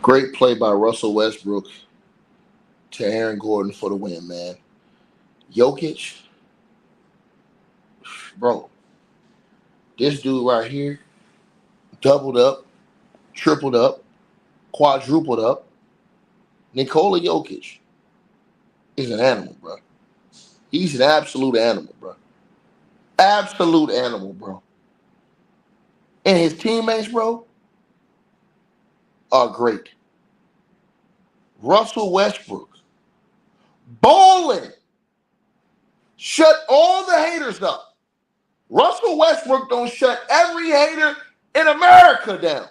Great play by Russell Westbrook to Aaron Gordon for the win, man. Jokic, bro, this dude right here doubled up, tripled up, quadrupled up. Nikola Jokic is an animal, bro. He's an absolute animal, bro. Absolute animal, bro. And his teammates, bro, are great. Russell Westbrook, balling, shut all the haters up. Russell Westbrook don't shut every hater in America down.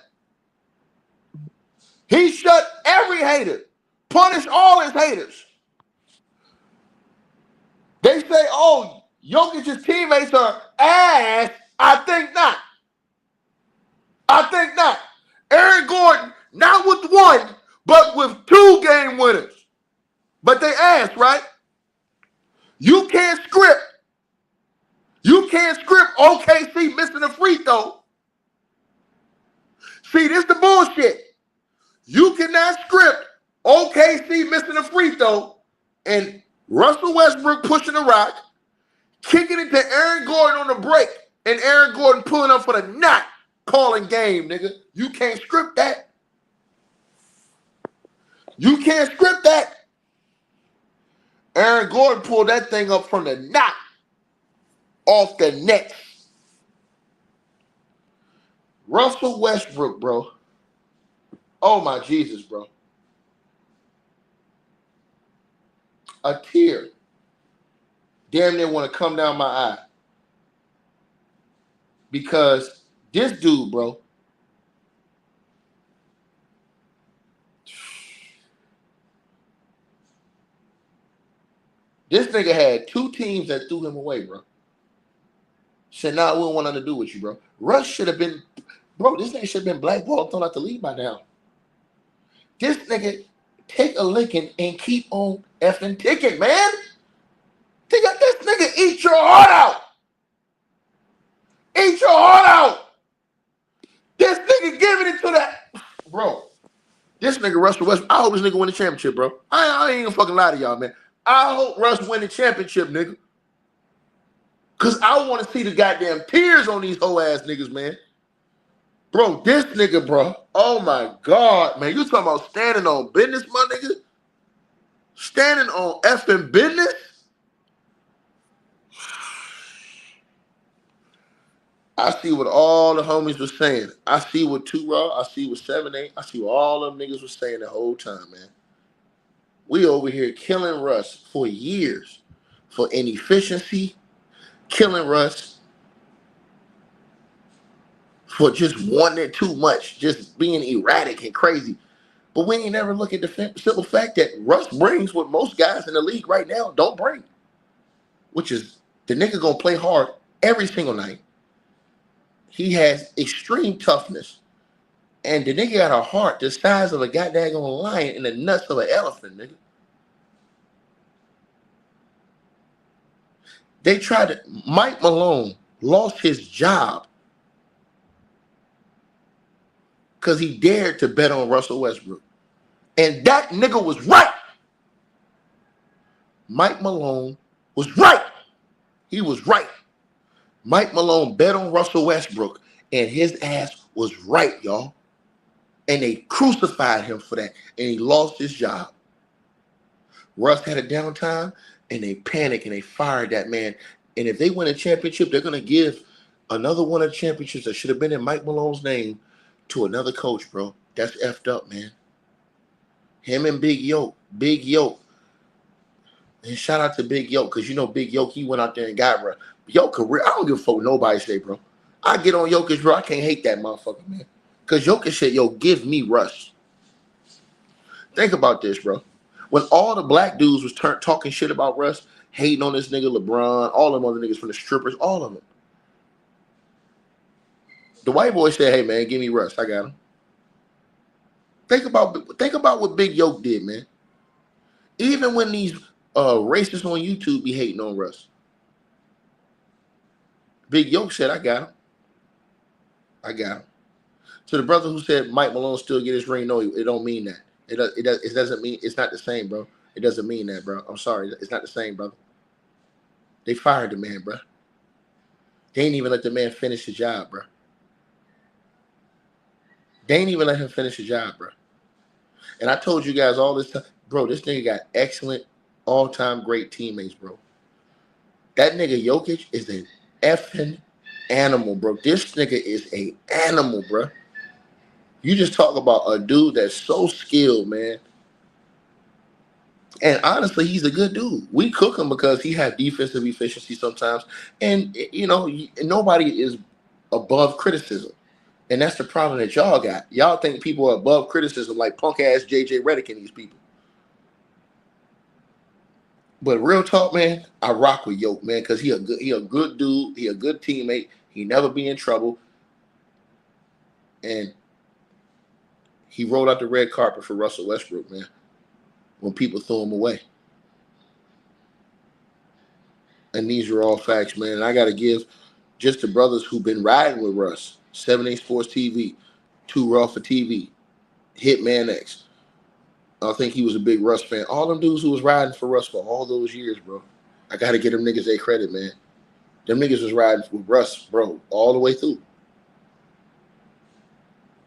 He shut every hater, punish all his haters. They say, oh, Jokic's teammates are ass. I think not. I think not. Aaron Gordon, not with one, but with 2 game winners. But they ass, right? You can't script. You can't script OKC missing a free throw. See, this the bullshit. You cannot script OKC missing a free throw and Russell Westbrook pushing the rock, kicking it to Aaron Gordon on the break, and Aaron Gordon pulling up for the not calling game, nigga. You can't script that. You can't script that. Aaron Gordon pulled that thing up from the knot off the net. Russell Westbrook, bro. Oh, my Jesus, bro. A tear damn near want to come down my eye. Because this dude, bro, this nigga had 2 teams that threw him away, bro. Said, nah, we don't want nothing to do with you, bro. Russ should have been, bro, this nigga should have been blackballed, thrown out the league by now. This nigga take a licking and keep on effing ticking, man. This nigga eat your heart out. Eat your heart out. This nigga giving it to that. Bro, this nigga Russell Westbrook, I hope this nigga win the championship, bro. I ain't gonna fucking lie to y'all, man. I hope Russ win the championship, nigga. Because I want to see the goddamn tears on these whole ass niggas, man. Bro, this nigga, bro. Oh, my God, man. You talking about standing on business, my nigga? Standing on effing business? I see what all the homies was saying. I see what 2 Raw, I see what 7-8, I see what all them niggas was saying the whole time, man. We over here killing Russ for years for inefficiency, killing Russ for just wanting it too much, just being erratic and crazy. But we ain't never look at the simple fact that Russ brings what most guys in the league right now don't bring, which is the nigga gonna play hard every single night. He has extreme toughness. And the nigga got a heart the size of a goddamn lion and the nuts of an elephant, nigga. They tried to, Mike Malone lost his job because he dared to bet on Russell Westbrook. And that nigga was right. Mike Malone was right. He was right. Mike Malone bet on Russell Westbrook, and his ass was right, y'all. And they crucified him for that, and he lost his job. Russ had a downtime, and they panicked, and they fired that man. And if they win a championship, they're going to give another one of the championships that should have been in Mike Malone's name to another coach, bro. That's effed up, man. Him and Big Yoke. Big Yoke. And shout out to Big Yoke, because you know Big Yoke, he went out there and got Russ. Yo career, I don't give a fuck what nobody say, bro. I get on Jokic, bro. I can't hate that motherfucker, man. Because Jokic said, yo, give me Russ. Think about this, bro. When all the black dudes was talking shit about Russ, hating on this nigga LeBron, all them other niggas from the strippers, all of them. The white boy said, hey, man, give me Russ. I got him. Think about what Big Yoke did, man. Even when these racists on YouTube be hating on Russ, Big Yoke said, I got him. I got him. So the brother who said Mike Malone still get his ring, no, it don't mean that. It doesn't mean it's not the same, bro. It doesn't mean that, bro. I'm sorry, it's not the same, brother. They fired the man, bro. They ain't even let the man finish the job, bro. They ain't even let him finish the job, bro. And I told you guys all this time, bro. This nigga got excellent, all-time great teammates, bro. That nigga Jokic is an effing animal, bro. This nigga is a animal, bro. You just talk about a dude that's so skilled, man. And honestly, he's a good dude. We cook him because he has defensive efficiency sometimes, and nobody is above criticism. And that's the problem that y'all got. Y'all think people are above criticism, like punk ass JJ Redick and these people. But real talk, man, I rock with Yoke, man, because he a good dude. He a good teammate. He never be in trouble. And he rolled out the red carpet for Russell Westbrook, man, when people threw him away. And these are all facts, man. And I got to give just the brothers who've been riding with Russ, 7 Sports TV, Too Raw for TV, Hitman X. I think he was a big Russ fan. All them dudes who was riding for Russ for all those years, bro. I got to give them niggas their credit, man. Them niggas was riding with Russ, bro, all the way through.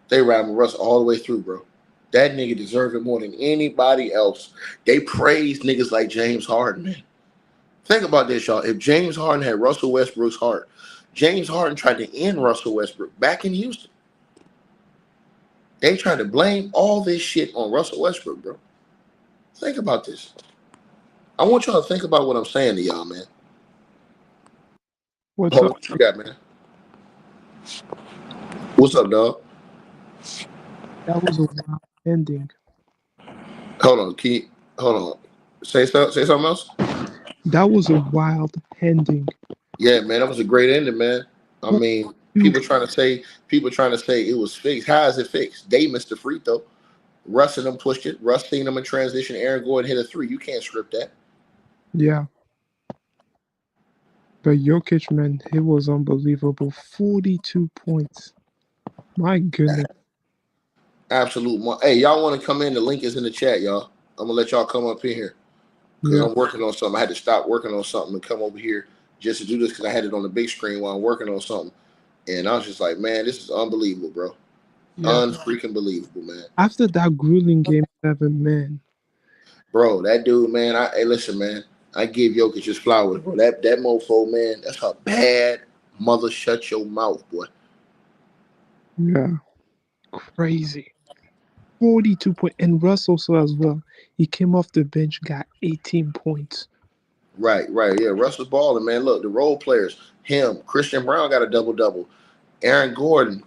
They riding with Russ all the way through, bro. That nigga deserved it more than anybody else. They praised niggas like James Harden, man. Think about this, y'all. If James Harden had Russell Westbrook's heart, James Harden tried to end Russell Westbrook back in Houston. They tried to blame all this shit on Russell Westbrook, bro. Think about this. I want y'all to think about what I'm saying to y'all, man. What's up? What you got, man? What's up, dog? That was a wild ending. Hold on, Keith. Hold on. Say something else. That was a wild ending. Yeah, man, that was a great ending, man. I What mean, you people trying to say it was fixed. How is it fixed? They missed the free throw. Russ and them pushed it. Russ seen them in transition. Aaron Gordon hit a three. You can't script that. yeah. But Jokic, man, he was unbelievable. 42 points. My goodness. Absolute. Hey, y'all want to come in? The link is in the chat, y'all. I'm gonna let y'all come up in here because Yeah. I'm working on something. I had to stop working on something and come over here just to do this because I had it on the big screen while I'm working on something. And I was just like, man, this is unbelievable, bro. Yeah. Unfreaking believable, man. After that grueling game 7, man. Bro, that dude, man. Hey, listen, man. I give Jokic his flowers, bro. That mofo, man. That's a bad mother. Shut your mouth, boy. Yeah. Crazy. 42 points. And Russ also as well. He came off the bench, got 18 points. Right. Yeah, Russ was balling, man. Look, the role players, him, Christian Brown got a double. Aaron Gordon,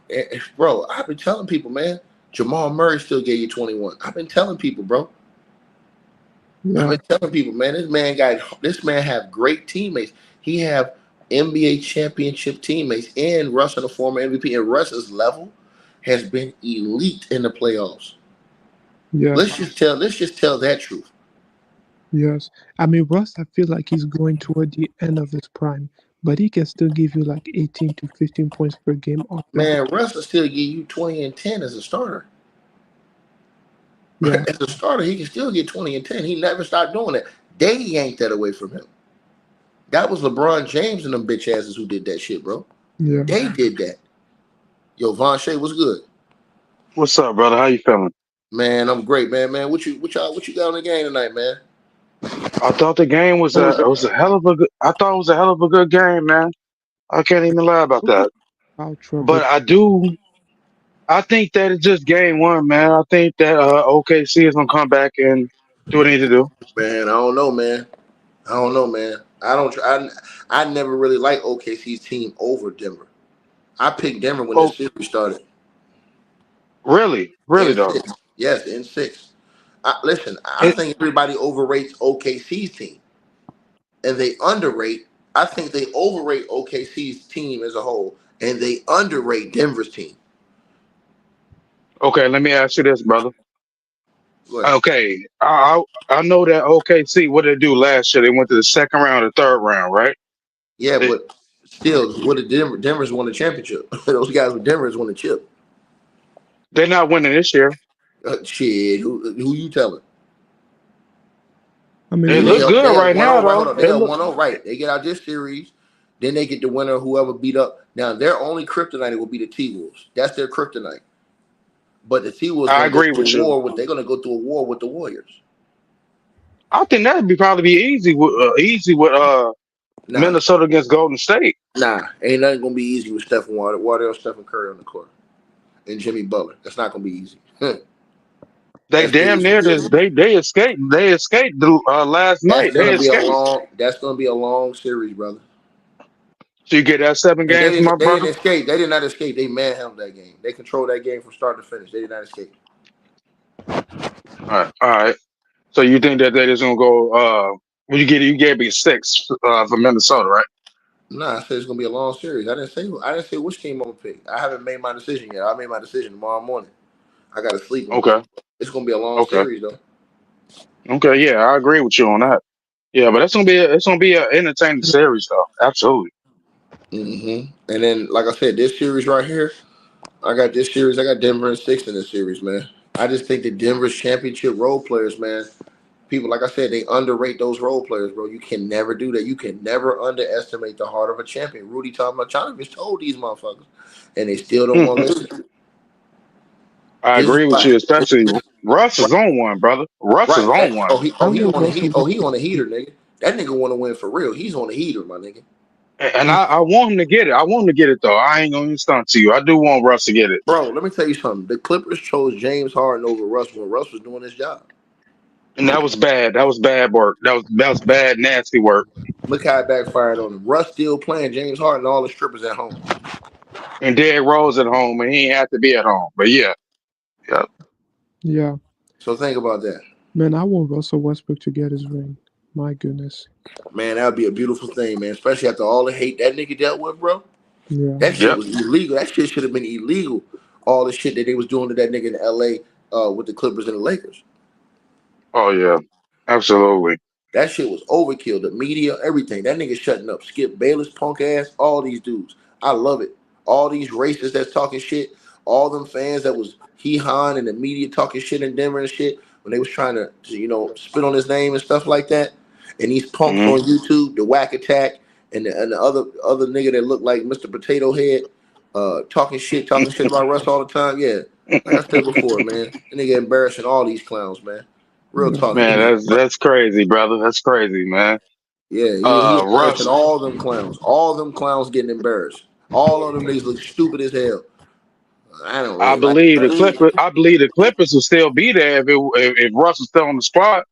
bro. I've been telling people, man. Jamal Murray still gave you 21. I've been telling people, bro. I've Yeah. been telling people, man. This man have great teammates. He have NBA championship teammates, and Russ and a former MVP. And Russ's level has been elite in the playoffs. Yes. Let's just tell that truth. Yes. I mean, Russ, I feel like he's going toward the end of his prime, but he can still give you like 18 to 15 points per game off the bench. Man, Russ will still give you 20 and 10 as a starter. Yeah. As a starter, he can still get 20 and 10. He never stopped doing that. They yanked that away from him. That was LeBron James and them bitch asses who did that shit, bro. Yeah. They did that. Yo, Von Shea was good. What's up, brother? How you feeling? Man, I'm great, man. What you got on the game tonight, man? I thought the game was What was a it it? was a hell of a good. I thought it was a hell of a good game, man. I can't even lie about What that. about trouble? But I think that it's just game 1, man. I think that OKC is gonna come back and do what they need to do. Man, I don't know, man. I don't know, man. I don't. I never really liked OKC's team over Denver. I picked Denver when Oh, this series started. really In though. six, yes, in six. Listen, I It, think everybody overrates OKC's team, and they underrate. I think they overrate OKC's team as a whole, and they underrate Denver's team. okay, let me ask you this, brother. Go ahead. Okay, I know that OKC. What did they do last year? They went to the second round or third round, right? Yeah, They, but still, what did Denver's won the championship? Those guys with Denver's won the chip. They're not winning this year. Shit, who you telling? I mean, It They look Russell. help. good They help right one now, on right. Hold though. on. They It help look. one on right. They get out this series, then they get the winner. Whoever beat up. Now their only kryptonite will be the T Wolves. That's their kryptonite. But the T Wolves I gonna go agree through a with you. war with. They're gonna go through a war with the Warriors. I think that'd be probably be easy with Nah, Minnesota against Golden State. nah. Ain't nothing gonna be easy with Stephen Water, Stephen Curry on the court, and Jimmy Butler. That's not gonna be easy. They That's damn business. near this. They escaped. They escaped last night. That's They gonna be a escaped. long. That's gonna be a long series, brother. So you get that 7 games from my They brother. didn't escape. They did not escape. They manhandled that game. They controlled that game from start to finish. They did not escape. All right. So you think that they just gonna go? Well, you gave me 6 for Minnesota, right? Nah, I said it's gonna be a long series. I didn't say. I didn't say which team I'm gonna pick. I haven't made my decision yet. I made my decision tomorrow morning. I gotta sleep on it. Okay. It's gonna be a long Okay. series though. Okay. Yeah, I agree with you on that. Yeah, but it's gonna be an entertaining series though. Absolutely. And then, like I said, this series right here, I got this series. I got Denver and 6 in this series, man. I just think the Denver's championship role players, man. People, like I said, they underrate those role players, bro. You can never do that. You can never underestimate the heart of a champion. Rudy Tomjanovich told these motherfuckers, and they still don't want to listen. I This is agree with why. you, especially Russ is on one, brother. Russ is Right. on one. I want Russell. He on a heater, nigga. That nigga want to win for real. He's on a heater, my nigga. And I want him to get it. I want him to get it though. I ain't gonna even stunt to you. I do want Russ to get it. Bro, let me tell you something. The Clippers chose James Harden over Russ when Russ was doing his job. And that was bad. That was bad work. That was bad, nasty work. Look how it backfired on him. Russ still playing James Harden, all the strippers at home. And Derrick Rose at home, and he ain't have to be at home. But yeah, yeah. Yeah, So think about that. man, I want Russell Westbrook to get his ring. My goodness. Man, that would be a beautiful thing, man. Especially after all the hate that nigga dealt with, bro. Yeah, That shit Yep. was illegal. That shit should have been illegal. All the shit that they was doing to that nigga in LA with the Clippers and the Lakers. Oh yeah. Absolutely. That shit was overkill. The media, everything. That nigga shutting up. Skip Bayless, punk ass, all these dudes. I love it. All these racists that's talking shit. All them fans that was he han and the media talking shit in Denver and shit when they was trying to spit on his name and stuff like that. And these punks Hmm. on YouTube, the Whack Attack and the other nigga that looked like Mr. Potato Head, talking shit about Russ all the time. Yeah, like I said before, man, that nigga embarrassing all these clowns, man. Real yeah, talk, Man, nigga. that's crazy, brother. That's crazy, man. Yeah, he embarrassing Russ. all them clowns. All them clowns getting embarrassed. All of them niggas look stupid as hell. I don't I really like believe the Russ. Clippers. I believe the Clippers will still be there if Russ was still on the squad.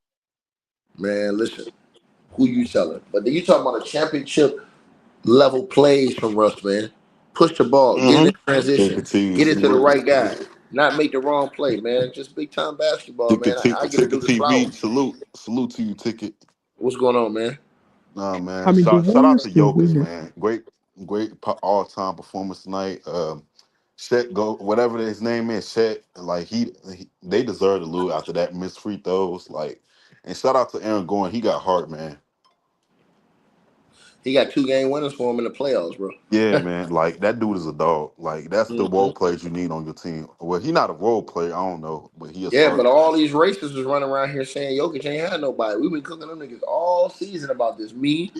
Man, listen, who you telling? But then you talking about a championship level plays from Russ, man. Push the ball, get in Hmm. the transition, get it Continuously to the working. right guy, not make the wrong play, man. Just big time basketball, man. I get to do Ticket this TV. flowers. Salute to you, Ticket. What's going on, man? Nah, I man. mean, the Shout out Warriors to can Jokic, win it. man. Great all time performance tonight. Shet go whatever his name is, Shet. Like they deserve to lose after that missed free throws. Like, and shout out to Aaron Gordon. He got heart, man. He got 2 game winners for him in the playoffs, bro. Yeah, man. Like that dude is a dog. Like that's the role players you need on your team. Well, he not a role player. I don't know, but he a Yeah, but starter. all these racists was running around here saying Jokic ain't had nobody. We've been cooking them niggas all season about this. Me,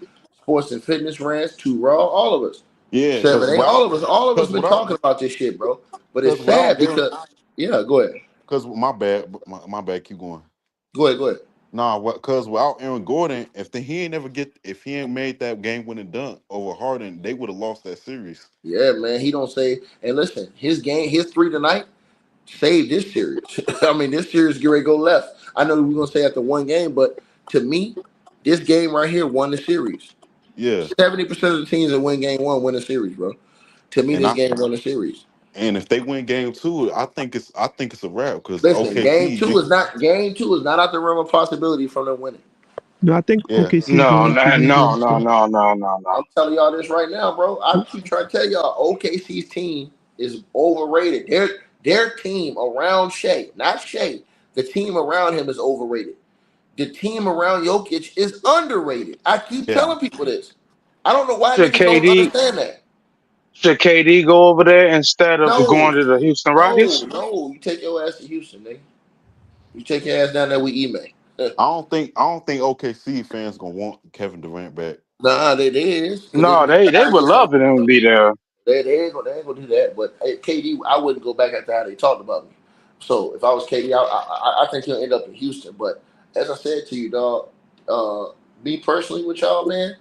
sports and fitness rants, Too Raw, all of us. Yeah, Seven, eight, all of us because been without talking about this shit, bro. But because it's without sad Aaron, because yeah, go ahead. because my bad. Keep going. Go ahead. Nah, what? Because without Aaron Gordon, if he ain't made that game winning dunk over Harden, they would have lost that series. Yeah, man. He don't say and listen, his 3 tonight saved this series. I mean, this series get ready to go left. I know we're gonna say after 1 game, but to me, this game right here won the series. Yeah, 70% of the teams that win game 1 win the series, bro. To me, and this I game won the series. and if they win game two, I think it's a wrap because Listen, OKC. game two is not out the realm of possibility from them winning. No, I think Yeah, OKC is No, going to no, win no, game no, two. no, no, no, no. I'm telling y'all this right now, bro. I keep trying to tell y'all, OKC's team is overrated. Their team around Shea, not Shea, the team around him is overrated. The team around Jokic is underrated. I keep yeah. telling people this. I don't know why Should niggas don't KD understand that. Should KD go over there instead of No, going to the Houston no, Rockets? no. You take your ass to Houston, nigga. You take your ass down there with Ime. I don't think OKC fans gonna want Kevin Durant back. Nah, they is because No, they gotta would get love something. for them to be there. They ain't gonna do that. But KD, I wouldn't go back after how they talked about me. So if I was KD, I think he'll end up in Houston. But as I said to you, dog, me personally with y'all, man,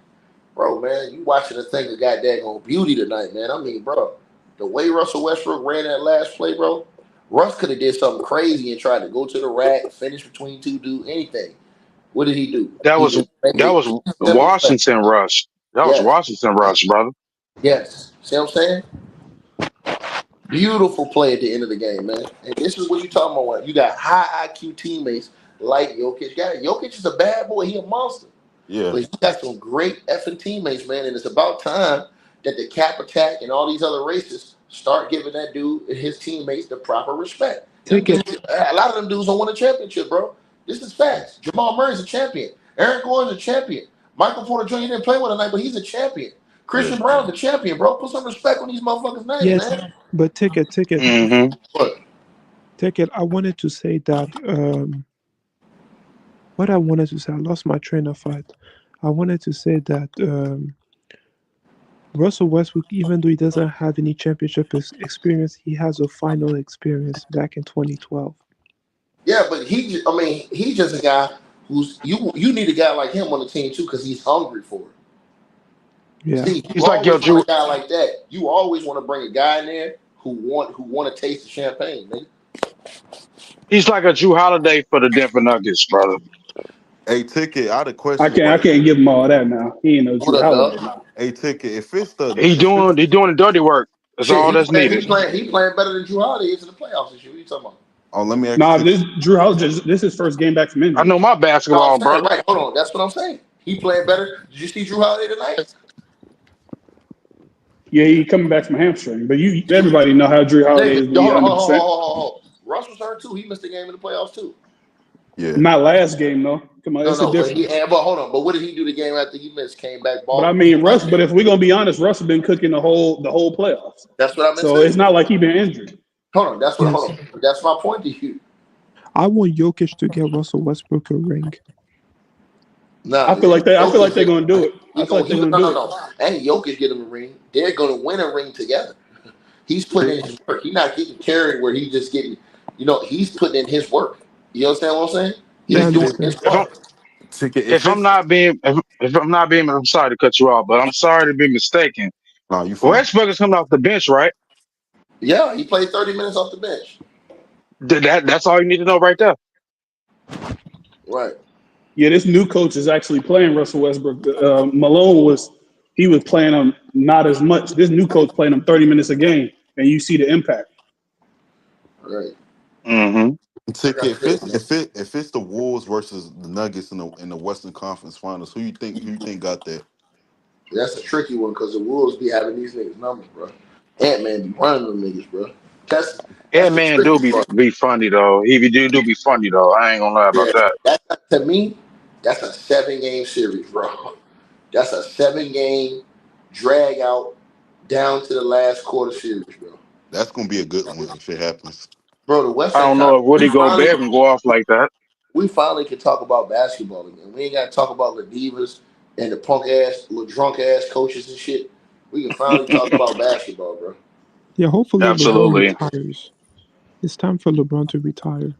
bro, man, you watching the thing that got daggone beauty tonight, man. I mean, bro, the way Russell Westbrook ran that last play, bro, Russ could have did something crazy and tried to go to the rack, finish between two dudes, anything. What did he do? That He was just made that it was simple play. Washington Rush. That was Yes, Washington Rush, brother. yes. See what I'm saying? Beautiful play at the end of the game, man. And this is what you talking about. You got high IQ teammates like Jokic. Jokic is a bad boy. He a monster. Yeah, But he got some great effing teammates, man. And it's about time that the Cap Attack and all these other races start giving that dude and his teammates the proper respect. Them Ticket. dudes, a lot of them dudes don't win a championship, bro. This is facts. Jamal Murray's a champion. Aaron Gordon's a champion. Michael Porter Jr. didn't play well tonight, but he's a champion. yeah. Christian Brown's a champion, bro. Put some respect on these motherfuckers' names, Yes, man. but ticket. Mm-hmm. What? Take it. I wanted to say that. What I wanted to say, I lost my train of thought. I wanted to say that Russell Westbrook, even though he doesn't have any championship experience, he has a final experience back in 2012. Yeah, but he's just a guy who's you need a guy like him on the team too because he's hungry for it. Yeah. See, you He's like your always want Drew. a guy like that. You always want to bring a guy in there who want to taste the champagne, man. He's like a Drew Holiday for the Denver Nuggets, brother. A Ticket. I had a I question. can't I What? can't give him all that now. He ain't no What Drew up, Holiday dog? now. A Ticket. If it's the He if doing it's he doing the dirty work. That's Shit, all that's needed. he playing better than Drew Holiday is in the playoffs this year. What are you talking about? oh, let me ask Nah, Ticket. this Drew Holiday. This is his first game back from I injury. know my No, I'm basketball, saying brother. right. Hold on, that's what I'm saying. He playing better. Did you see Drew Holiday tonight? Yeah, he coming back from hamstring. But everybody know how Drew Holiday Nigga, is when hold you're on, hold on, 100%. hold on. Russ was hurt too. He missed the game in the playoffs too. Yeah, Not last game though. Come on, No, it's a no, difference. but hold on. But what did he do the game after he missed? Came back But I balling. mean, Russ. But if we're gonna be honest, Russ has been cooking the whole playoffs. That's what I've been So it's saying. not like he been injured. Hold on, Yes. That's my point to you. I want Jokic to get Russell Westbrook a ring. Nah, I feel like they. I feel like they're Jokic, gonna do it. he I feel going like they're he gonna no do no it. no. And Jokic get him a ring. They're gonna win a ring together. He's putting in his work. He's not getting carried where he's just getting. He's putting in his work. You understand what I'm saying? Yeah, I He's doing Ticket. his understand. If I'm part. Ticket. if I'm not being if I'm not being I'm sorry to cut you off, but I'm sorry to be mistaken. No, you fine. Westbrook is coming off the bench, right? Yeah, he played 30 minutes off the bench. That's all you need to know right there. Right. Yeah, this new coach is actually playing Russell Westbrook. Malone was playing him not as much. This new coach playing him 30 minutes a game, and you see the impact. Right. Mm-hmm. Like I Ticket. If said, it's man, if it if it's the Wolves versus the Nuggets in the Western Conference Finals, who you think got that? that's a tricky one because the Wolves be having these niggas numbers, bro. Ant-Man be running them niggas, bro. That's Yeah, that's the man, do tricky be part. be funny though. He do be funny though. I ain't gonna lie about Yeah, that. to me, that's a 7-game series, bro. That's a 7-game drag out down to the last quarter series, bro. That's gonna be a good one if it happens. Bro, the I Western don't know Conference, if Woody Gobert can go off like that. we finally can talk about basketball again. We ain't got to talk about the divas and the punk ass, little drunk ass coaches and shit. We can finally talk about basketball, bro. Yeah, hopefully LeBron Absolutely. retires. It's time for LeBron to retire.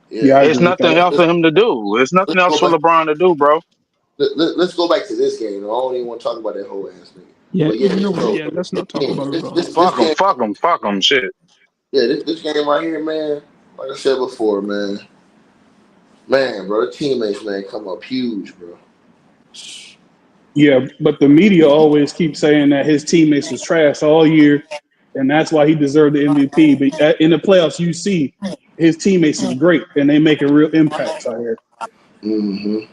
Yeah. Yeah, I It's agree with nothing that. else Let's, for him to do. It's nothing let's else go for back. LeBron to do, bro. Let's go back to this game. I don't even want to talk about that whole ass nigga. Yeah, But yeah, you know what? so Yeah, let's not talk again, about this LeBron. this this Fuck him, game, fuck him, fuck him. Shit. yeah, this game right here, man. Like I said before, man, bro, the teammates, man, come up huge, bro. Yeah, but the media always keeps saying that his teammates was trash all year, and that's why he deserved the MVP. But in the playoffs, you see his teammates is great, and they making real impacts out here. Mm-hmm.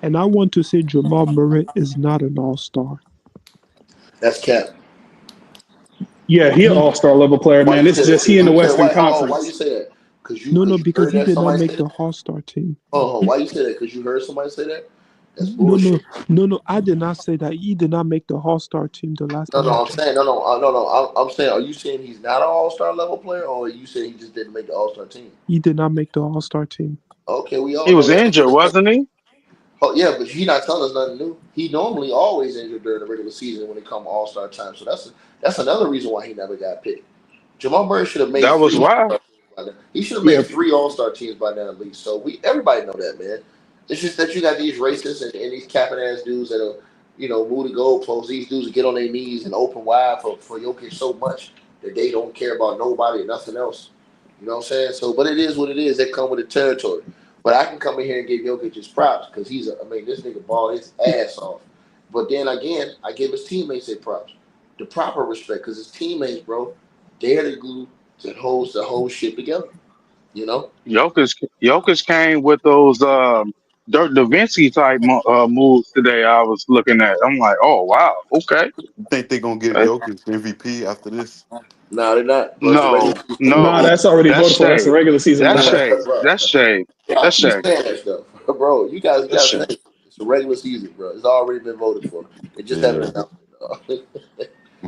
And I want to say Jamal Murray is not an all-star. That's cap. Yeah, he an all-star level player, Why man. you It's say that? just he in the You said Western why? Oh, why you Conference. say that? Cause No, you because heard he that did not somebody make say the that. all-star team. Oh, why you say that? Cause you heard somebody say that. That's No, no, bullshit. no. I did not say that. He did not make the All Star team the last No, time I no, I'm checked. saying no. I'm saying, are you saying he's not an All Star level player, or are you saying he just didn't make the All Star team? He did not make the All Star team. Okay, we all He know was that. injured, wasn't he? Oh yeah, but he not telling us nothing new. He normally always injured during the regular season when it come All Star time. So that's another reason why he never got picked. Jamal Murray should have made That was three All why. Star teams by now. He should have Yeah, made three All Star teams by now at least. So we everybody know that, man. It's just that you got these racists and these capping ass dudes that are, move the goalposts. These dudes that get on their knees and open wide for Jokic so much that they don't care about nobody and nothing else. You know what I'm saying? So, but it is what it is. They come with the territory. But I can come in here and give Jokic his props because this nigga balled his ass off. But then again, I give his teammates their props, the proper respect, because his teammates, bro, they're the glue that holds the whole shit together. You know? Jokic came with those Dirk Nowitzki type moves today. I was looking at. I'm like, oh wow, okay. You think they're gonna give Uh, Jokic MVP after this? No, they're not, bro. It's a regular no, season. nah, no, that's already that's voted for. That's the shade. regular season That's award. shade. Bro, That's shade. y'all That's keep shade. saying that stuff, bro. You guys That's gotta shade. say it's a regular season, bro. It's already been voted for. They just haven't Yeah. announced it. Dog.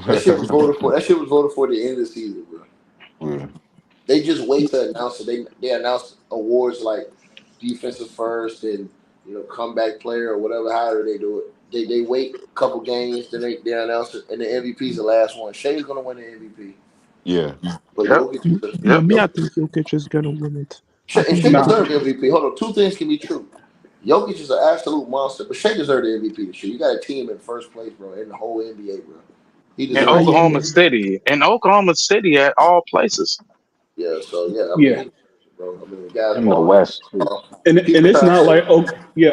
That shit was voted for. That shit was voted for at the end of the season, bro. Yeah. They just wait to announce it. They announce awards like defensive first and comeback player or whatever. However they do it, they wait a couple games, then they announce it, and the MVP is the last one. Shay's gonna win the MVP, Yeah. but Yep. Jokic, No, Yep. me, I think Jokic is gonna win it. I And think Shay he's Nah, deserves the MVP. Hold on, two things can be true. Jokic is an absolute monster, but Shea deserved the MVP this year. You got a team in first place, bro, in the whole NBA, bro. He In Ah, deserves yeah, it. Oklahoma yeah. City. In Oklahoma City at all places. Yeah, so yeah, I mean, yeah, he deserves it, bro. I mean, the guy's Him in the balling. West too. and People it's try to not say, like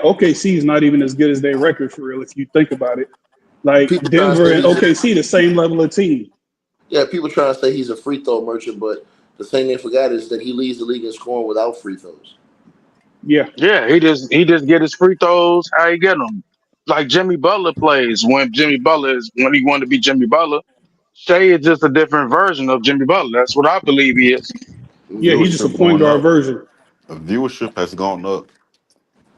OKC is not even as good as their record for real if you think about it. Like people trying to Denver say and he's a, OKC, the same level of team. yeah, people trying to say he's a free throw merchant, but the thing they forgot is that he leads the league in scoring without free throws. Yeah, Yeah, he just get his free throws how he get them. Like Jimmy Butler plays when he wanted to be Jimmy Butler. Shea is just a different version of Jimmy Butler. That's what I believe he is. yeah, he's just a Viewership point going guard up. version. The viewership has gone up.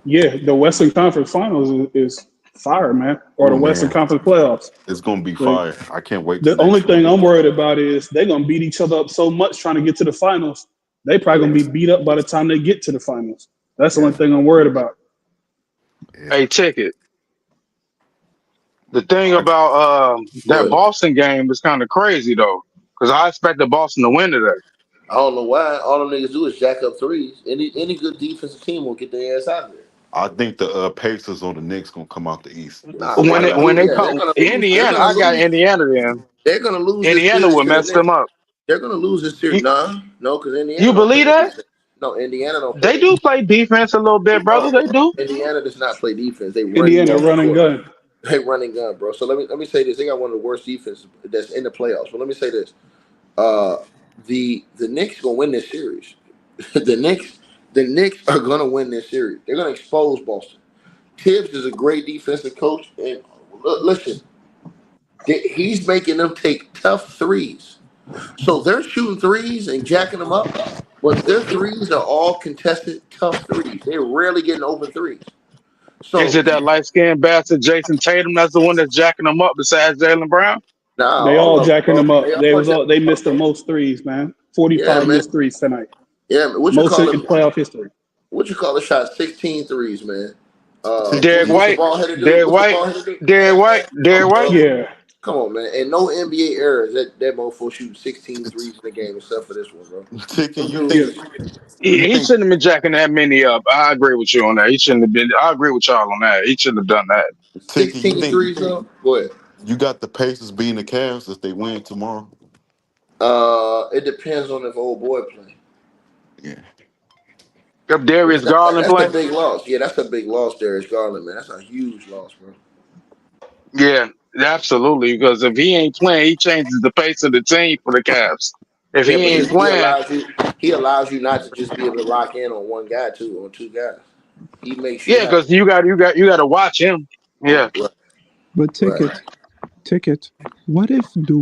Yeah, the Western Conference Finals is fire, man, or the Oh Western man, Conference playoffs. it's gonna be Like fire. I can't wait till the only next thing month. I'm worried about is they're gonna beat each other up so much trying to get to the finals. They probably gonna Yeah, be beat up by the time they get to the finals. That's the Yeah. only thing I'm worried about. Yeah. Hey, Ticket. The thing I, about that but Boston game is kind of crazy though, because I expected Boston to win today. I don't know why. All them niggas do is jack up threes. Any good defensive team will get their ass out of there. I think the Pacers or the Knicks gonna come out the East. Nah, This they're When right it, gonna when after lose. they Yeah, this. they're come gonna lose. They're Indiana, gonna I got lose. Indiana. Then They're gonna lose this Indiana series will to the mess them Knicks. up. They're gonna lose this series. You Nah, no, because Indiana you don't play believe no that? defense. No, Indiana don't play They no do defense. play defense a little bit, brother. No, They do. Indiana does not play defense. They run you Indiana off the run and court. gun. They run and gun, bro. So let me say this. They got one of the worst defenses that's in the playoffs. But let me say this. Uh, the Knicks gonna win this series. the Knicks the Knicks are gonna win this series. They're gonna expose Boston. Tibbs is a great defensive coach, and listen, he's making them take tough threes. So they're shooting threes and jacking them up, but their threes are all contested tough threes. They're rarely getting open threes. Is So it that light skinned bastard Jason Tatum that's the one that's jacking them up besides Jalen Brown? nah, They all all of them, jacking bro. them They up. They all was all jacking they them up, missed the bro. most threes, man. Yeah, 45 man. missed threes tonight. Yeah, man. What you Most call in it? playoff history. What you call it? Shot 16 threes, man. Derek What's the White, ball headed dude? Derek What's the White, ball headed dude? Derek White, Derek White. Yeah. Come on, man. And no NBA errors. That motherfucker shooting 16 threes in the game except for this one, bro. Ticket, Them you Yeah. think dudes, He, you he think shouldn't have been jacking that many up. I agree with you on that. He shouldn't have been. I agree with y'all on that. He shouldn't have done that. Ticket, you 16 think threes, though? Go ahead. you got the Pacers beating the Cavs if they win tomorrow? It depends on if old boy play. Yeah. If Darius Garland That's a play, big loss. Yeah, that's a big loss, Darius Garland, man. That's a huge loss, bro. yeah, absolutely. Because if he ain't playing, he changes the pace of the team for the Cavs. If Yeah, he but ain't he playing, allows you not to just be able to lock in on one guy too, on two guys. He makes you yeah, have because you got to watch him. Yeah, right, But right. ticket. What if the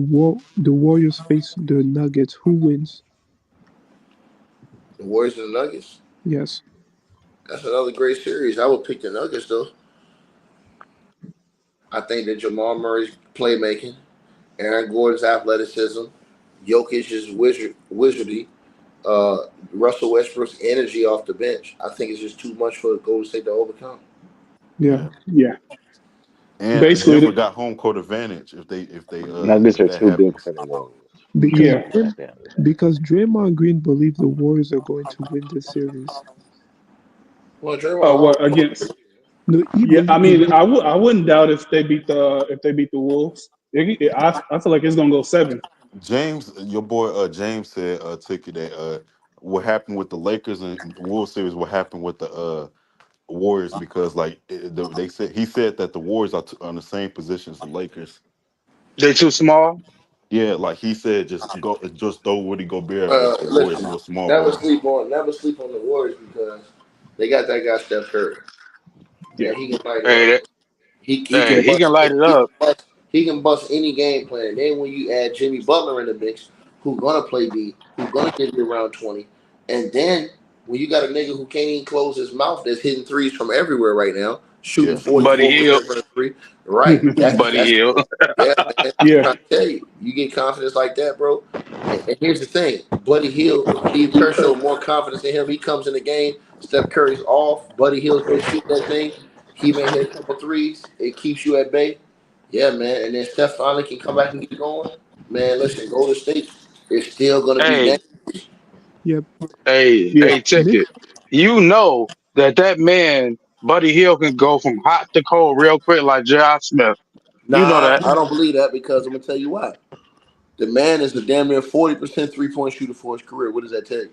Warriors face the Nuggets? Who wins? The Warriors and the Nuggets. Yes. That's another great series. I would pick the Nuggets though. I think that Jamal Murray's playmaking, Aaron Gordon's athleticism, Jokic's wizardy, Russell Westbrook's energy off the bench. I think it's just too much for Golden State to overcome. Yeah. Yeah. Yeah. And Basically, Denver got home court advantage Nuggets if are that too big happens. for the Warriors. Because yeah. That's the other thing. because Draymond Green believe the Warriors are going to win this series. Well, Draymond What always. against? No, he Yeah, I believe the mean, Warriors. I wouldn't doubt if they beat the Wolves. I feel like it's gonna go seven. James, your boy James said ticket that what happened with the Lakers and World Series, what happened with the Warriors because they said he said that the Warriors are on the same position as the Lakers. They too small. Yeah, like he said, just throw Woody Gobert if the Warriors Listen, go small ball. never sleep on the Warriors because they got that guy Steph Curry, Yeah, and he can light it Hey, up. that, He hey, can yeah, he can bust light it he can up. bust he can bust any game plan. Then when you add Jimmy Butler in the mix, who gonna play D, who gonna give you around 20, and then when you got a nigga who can't even close his mouth that's hitting threes from everywhere right now, shooting Yeah, Buddy 44% from the three. Right. Hill. Buddy That's Hill. yeah, man. I'm yeah, trying to tell you, you get confidence like that, bro. And here's the thing, Buddy Hill, Steve Kerr showed more confidence in him. He comes in the game, Steph Curry's off, Buddy Hill's been shooting that thing. He may hit a couple threes. It keeps you at bay. Yeah, man. And then Steph finally can come back and get going. Man, listen, Golden State is still gonna be Hey, dangerous. Yep. yeah. Nick, ticket. You know that man Buddy Hill can go from hot to cold real quick like J.R. Smith. You know Nah, that. I don't believe that because I'm gonna tell you why. The man is a damn near 40% 3-point shooter for his career. What does that tell you?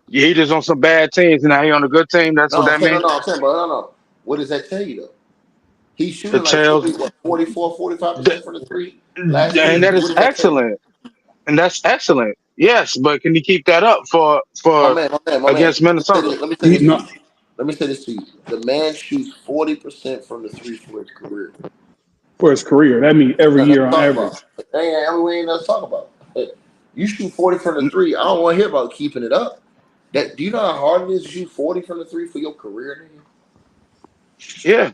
Yeah, he just on some bad teams and now he on a good team. That's what No, I'm that saying no, means. no, I'm saying, but no. What does that tell you though? He's shooting It like tells, 44, th- 45% from the three last and that season. What is does that tell you? excellent. And that's excellent. Yes, but can he keep that up My man. against Minnesota? Let me say He, this to no, you. Let me say this to you. The man shoots 40% from the three for his career. for his career, that means every Now, year let's on talk about. average. Hey, we ain't nothing to talk about. You shoot 40 from the three. I don't want to hear about keeping it up. That do you know how hard it is to shoot 40 from the three for your career, nigga? Yeah,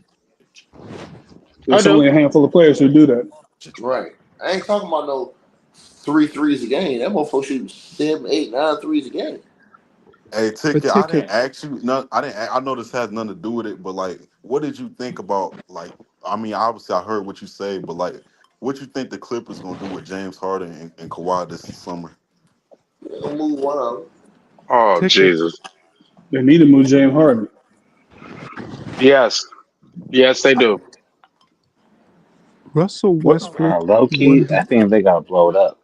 I There's do. only a handful of players who do that. Right. I ain't talking about no three threes a game. That motherfucker shooting 7, 8, 9 threes a game. hey a ticket. I didn't ticket. ask you. No, I didn't. I know this has nothing to do with it, but what did you think about I mean, obviously, I heard what you say, but what you think the Clippers gonna do with James Harden and Kawhi this summer? We'll move one of them. Oh Ticket. Jesus. They need to move James Harden. Yes, yes they do. Russell What? Westbrook Low won key, I the think they got blowed up.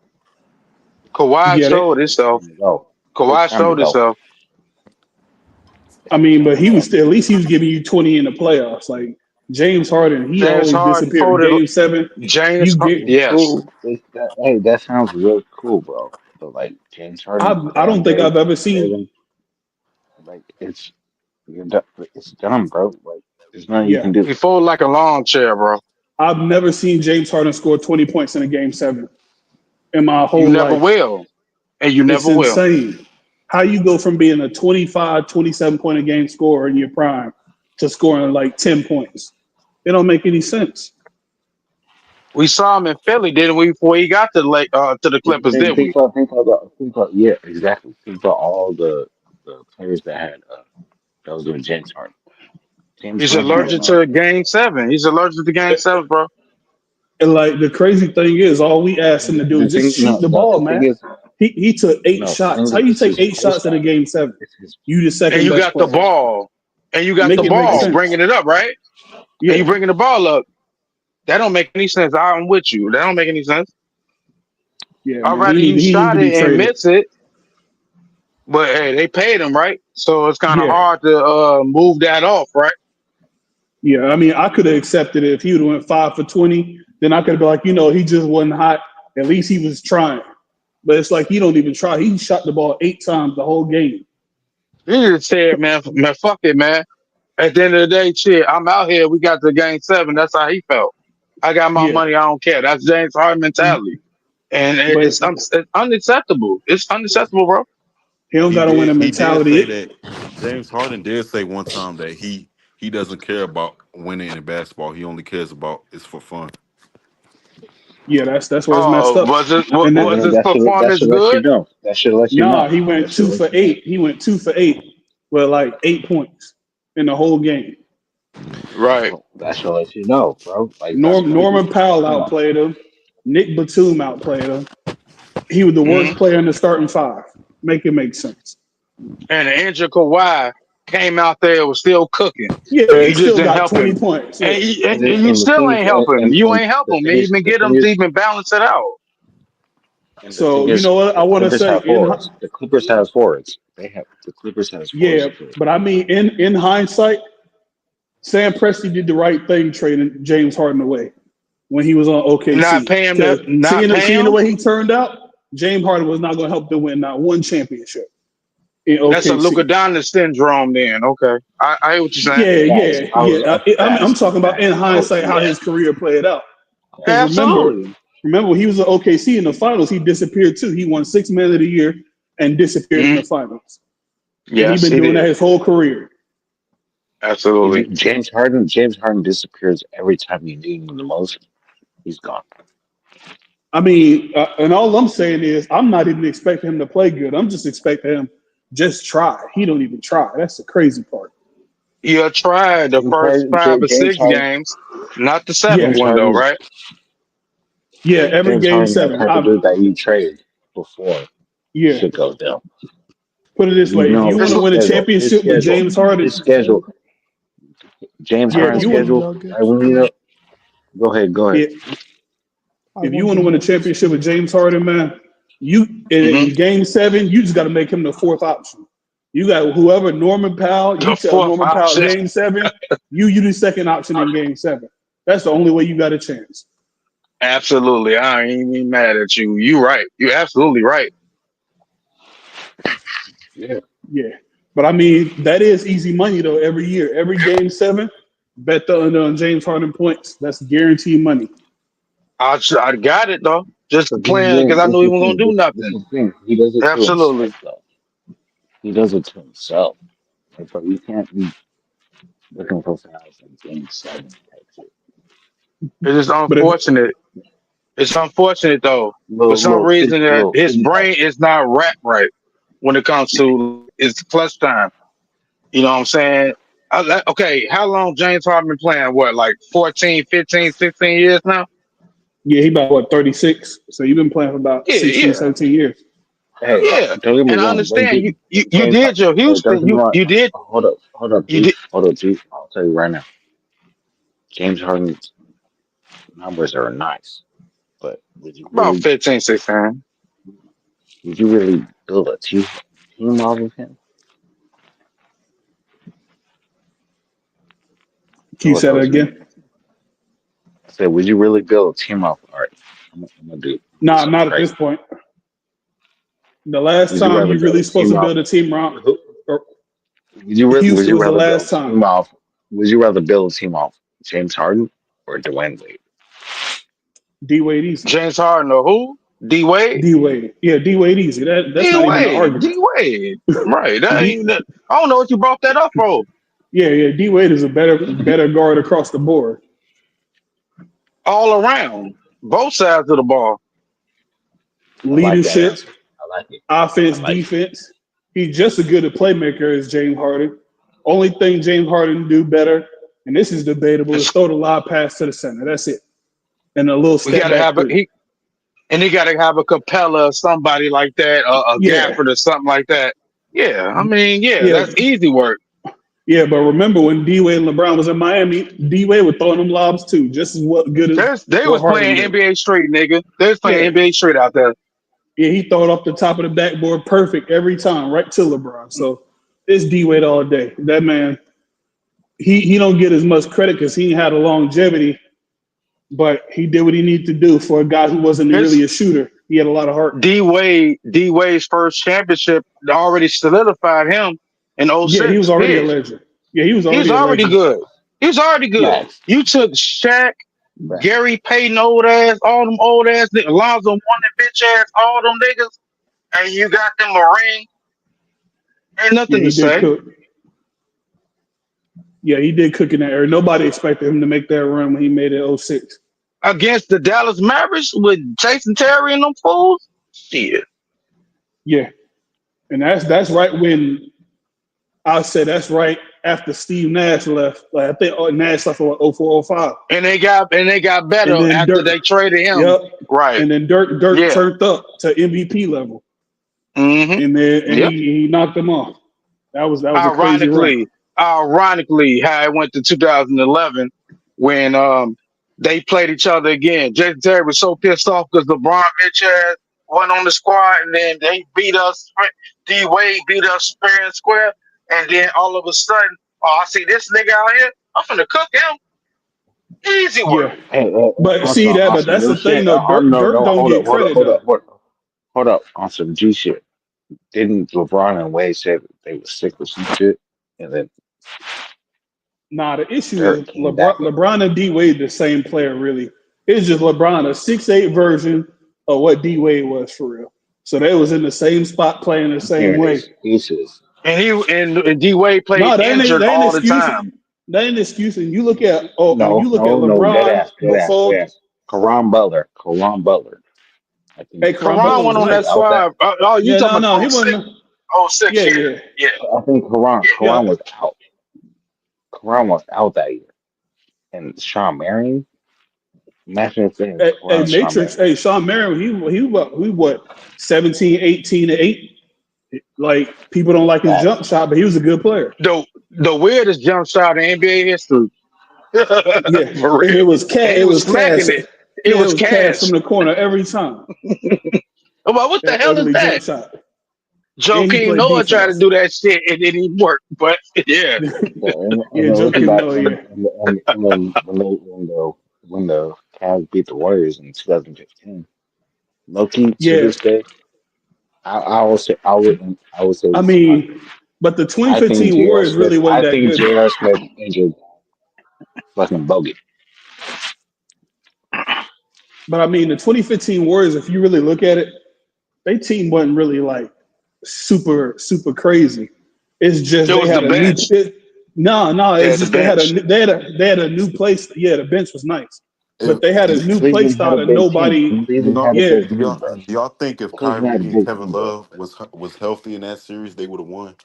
Kawhi Yeah, showed It's himself. time to go. It's Kawhi time to showed go. himself. I mean, but he was still, at least he was giving you 20 in the playoffs. Like James Harden, he James always Harden disappeared. folded. Game seven, James, you Har- get. It's yes. cool. Hey, that sounds real cool, bro. But like James Harden, I don't Dwayne think I've Wade, ever seen. Irving, like it's done, bro. Like there's nothing you Yeah, can do. He folded like a lawn chair, bro. I've never seen James Harden score 20 points in a game seven in my You whole never life. will, and you It's never will. insane. How you go from being a 25, 27 point a game scorer in your prime to scoring like 10 points? It don't make any sense. We saw him in Philly, didn't we? Before he got to the Clippers, Think, did we? think about, yeah, exactly. Think about all the players that had that was doing James Harden. James He's Harden was allergic not. to Game Seven. He's allergic to Game Seven, bro. And like the crazy thing is, all we asked him to do The is just thing, shoot no, the the ball, thing man. is, He took eight no, the thing shots. How is, you it's take his eight play shots in a style. game seven? It's his, You the And second you best got the player. ball, and you got Make the it make ball, it's sense. bringing it up, right? And you Yeah, bringing the ball up. That don't make any sense. I'm with you. That don't make any sense. yeah, I'd man. rather you He need shot to be it and traded. miss it, but hey, they paid him, right? So it's kind of Yeah, hard to move that off, right? yeah. I mean, I could have accepted it if he would have went 5 for 20. Then I could have been like, he just wasn't hot. At least he was trying. But it's like he don't even try. He shot the ball 8 times the whole game. You just said, man, fuck it, man. At the end of the day, shit, I'm out here. We got the Game Seven. That's how he felt. I got my Yeah, money. I don't care. That's James Harden mentality, and but it's unacceptable. It's unacceptable, bro. he don't He got to win a did. He did say mentality. that James Harden did say one time that He doesn't care about winning in basketball. He only cares about it's for fun. Yeah, that's where it's messed Oh, up. And Well, then was then his that performance should let you good? know. That should let you nah, know. he That went should two let for you know. eight. He went 2 for 8 with like 8 points in the whole game. Right. Well, that should let you know, bro. Like that's crazy. Norman Powell Come on. outplayed him. Nick Batum outplayed him. He was the Hmm. worst player in the starting five. Make it make sense. And the injured Kawhi came out there and was still cooking. Yeah, he You just still didn't got help 20 him, points. and Yeah. you And the still thing is, ain't help him. You ain't help the him. thing You is, even the get thing him to is, even balance it out. and the thing So you is, know what I the want to Clippers say have forwards. The Clippers has forwards. The Clippers has yeah, forwards too. but I mean in hindsight, Sam Presti did the right thing trading James Harden away when he was on Not OKC. pay him. Because Not pay seeing the him. way he turned out, James Harden was not going to help them win not one championship in That's a Luka OKC. Doncic syndrome. Then okay, I hear what you're saying. Yeah, Facts. yeah, I was yeah. I'm facts. talking about in Facts. Oh hindsight how yeah. his career played out. Because Absolutely. remember when he was at OKC in the finals, he disappeared too. He won 6 Man of the Year and disappeared in Hmm. the finals. And he's Yes, been he doing that did. his whole career. Absolutely. James Harden disappears every time you need him the most. He's gone. I mean, and all I'm saying is I'm not even expecting him to play good. I'm just expecting him just try. He don't even try. That's the crazy part. You tried the first five or James six Harden, games, not the seventh Yeah, James one though, Harden, right? yeah. Every James game Harden, that seven. type of dude that you trade before Yeah. shit goes down. Put it this You way: if know you want to win a his championship with schedule, James Harden, his schedule, James I yeah. If Harden's you want the want, schedule. Nuggets. When you know, go ahead. yeah, I if you want want the to win a Nuggets. championship with James Harden, man, you Hmm. in game seven, you just got to make him the fourth option. You got whoever Norman Powell. You The tell fourth Norman Powell option. game seven. You the second option in game seven. That's the only way you got a chance. Absolutely. I ain't even mad at you. You right. You absolutely right. Yeah, Yeah. But I mean, that is easy money though. Every year, every game seven, bet the under on James Harden points. That's guaranteed money. I got it though. Just but playing because I this knew he is the wasn't gonna thing. do This nothing. is the thing. He does it to himself, Absolutely. though. He does it to himself. Like, bro, you can't be looking for fouls in game seven type shit. It's just But if unfortunate. It's unfortunate though. For some reason that Little his pity brain patch. is not wrapped right when it comes to it's clutch time. You know what I'm saying? Okay, how long James Harden been playing? What, like 14, 15, 16 years now? yeah, he about what 36. So you've been playing for about Yeah, 16, yeah, 17 years. Hey, yeah. don't get me And I wrong, understand you James did Harden. your Hey, don't Houston. get me wrong. You did Hold up, you G. did Hold up, G. I'll tell you right now. James Harden's numbers are nice, but about 15, 16. would you really build a team off of him? Can you No, say that those me. again? I said, would you really build a team off? All right, I'm gonna do Nah, something not at this crazy. point. The last Would you time rather you build really a supposed team to off? build a team around, Who, or would Houston you was the rather build last a time. team off? Would you rather build a team off James Harden or Dwayne Wade? D Wade easy. James Harden or who? D Wade? D Wade. Yeah, D Wade easy. That's D not even an Wade. argument. D Wade. Right. That ain't D, I don't know what you brought that up for. yeah. D Wade is a better guard across the board. All around. Both sides of the ball. I like that Leadership, answer. I like it. I offense, like it. defense. He's just as good a playmaker as James Harden. Only thing James Harden do better, and this is debatable, is It's, throw the lob pass to the center. That's it. And a little we step gotta back have three. he gotta have a Capella or somebody like that, a Yeah. Gafford or something like that. Yeah, I mean, yeah, Yeah. that's easy work. Yeah, but remember when D Wade and LeBron was in Miami, D Wade was throwing them lobs too, just as good as They what was Harden playing do. NBA Street, nigga. They was playing Yeah. NBA Street out there. Yeah, he throw it off the top of the backboard perfect every time, right to LeBron. So it's D Wade all day. That man, he don't get as much credit because he had a longevity, but he did what he needed to do for a guy who wasn't His really a shooter. He had a lot of heart. D Wade's first championship already solidified him in Yeah, he was '06. already a Did legend. Yeah, he was he's already a already legend. good. He was already good. Max. You took Shaq, Max. Gary Payton, old ass, all them old ass niggas, Lonzo One and bitch ass, all them niggas, and you got them a ring. Ain't Yeah, nothing to he did say. cook. Yeah, he did cook in that area. Nobody expected him to make that run when he made it 06. Against the Dallas Mavericks with Jason Terry and them fools. Shit. Yeah, and that's right when I said that's right after Steve Nash left. Like I think Nash left for 04, 05. And they got And better then after they Dirk. traded him. Yep. Right. And then Dirk Yeah. turned up to MVP level, Mm-hmm. and then Yep. he knocked them off. That was a crazy run. Ironically, how it went to 2011 when they played each other again. Jason Terry was so pissed off because LeBron bitch ass went on the squad, and then they beat us. D Wade beat us fair and square, and then all of a sudden, oh, I see this nigga out here. I'm finna cook him. Easy work. Yeah, Hey, but see that. on But some that's new the thing shit. though. No, Dirk no, don't get credit though. hold up. On some G shit. Didn't LeBron and Wade say that they were sick with some shit, and then Nah, the issue is Dirk came back with LeBron and D Wade the same player really. It's just LeBron a 6'8" version of what D Wade was for real. So they was in the same spot playing the I'm same hearing way. excuses. And D Wade played No, injured that ain't all the excuse. time. That ain't excuse. And you look at No, dead LeBron ass, dead before. ass. Karan Butler. I think Hey, Karan Karan Butler went was on that nice. out that. squad. Oh, you Yeah, talking no, he about '06? wasn't. '06, Yeah, yeah. yeah, Yeah. I think yeah. Karan was out. Karan was out that year, and Sean Marion. Imagine if they had Hey, Karan, Sean Matrix. Marion. Hey, Sean Marion. He what 17, 18, and 8. Like people don't like his Facts. jump shot, but he was a good player. The weirdest jump shot in NBA history. Yeah, For and real. And he it was was smacking Cash. it. It Yeah, it was was Cash from cash. the corner every time. I'm like, what the That hell is ugly jump that? shot, and he Joakim played Noah tried to defense. do that shit and it didn't work. But yeah. Yeah, and Yeah, then looking Joakim back, Noah. Yeah, and then when the Cavs beat the Warriors in 2015, Loki to yeah. this day, I would say I this. mean, but the I think 2015 J.R. Warriors Smith. really wasn't I that think good though. J.R. Smith injured fucking Bogut. But I mean, the 2015 Warriors, if you really look at it, their team wasn't really like super crazy. It's just It they was the had a new. bench. No. They It's had the just bench. they had a new place. Yeah, the bench was nice, If, but they had a do, new play Cleveland had style a that big team. nobody. do Cleveland y'all had a Yeah, big do team, y'all bro. do y'all think if Cleveland had a Kyrie and big Kevin team, bro. Love was healthy in that series, they would have won?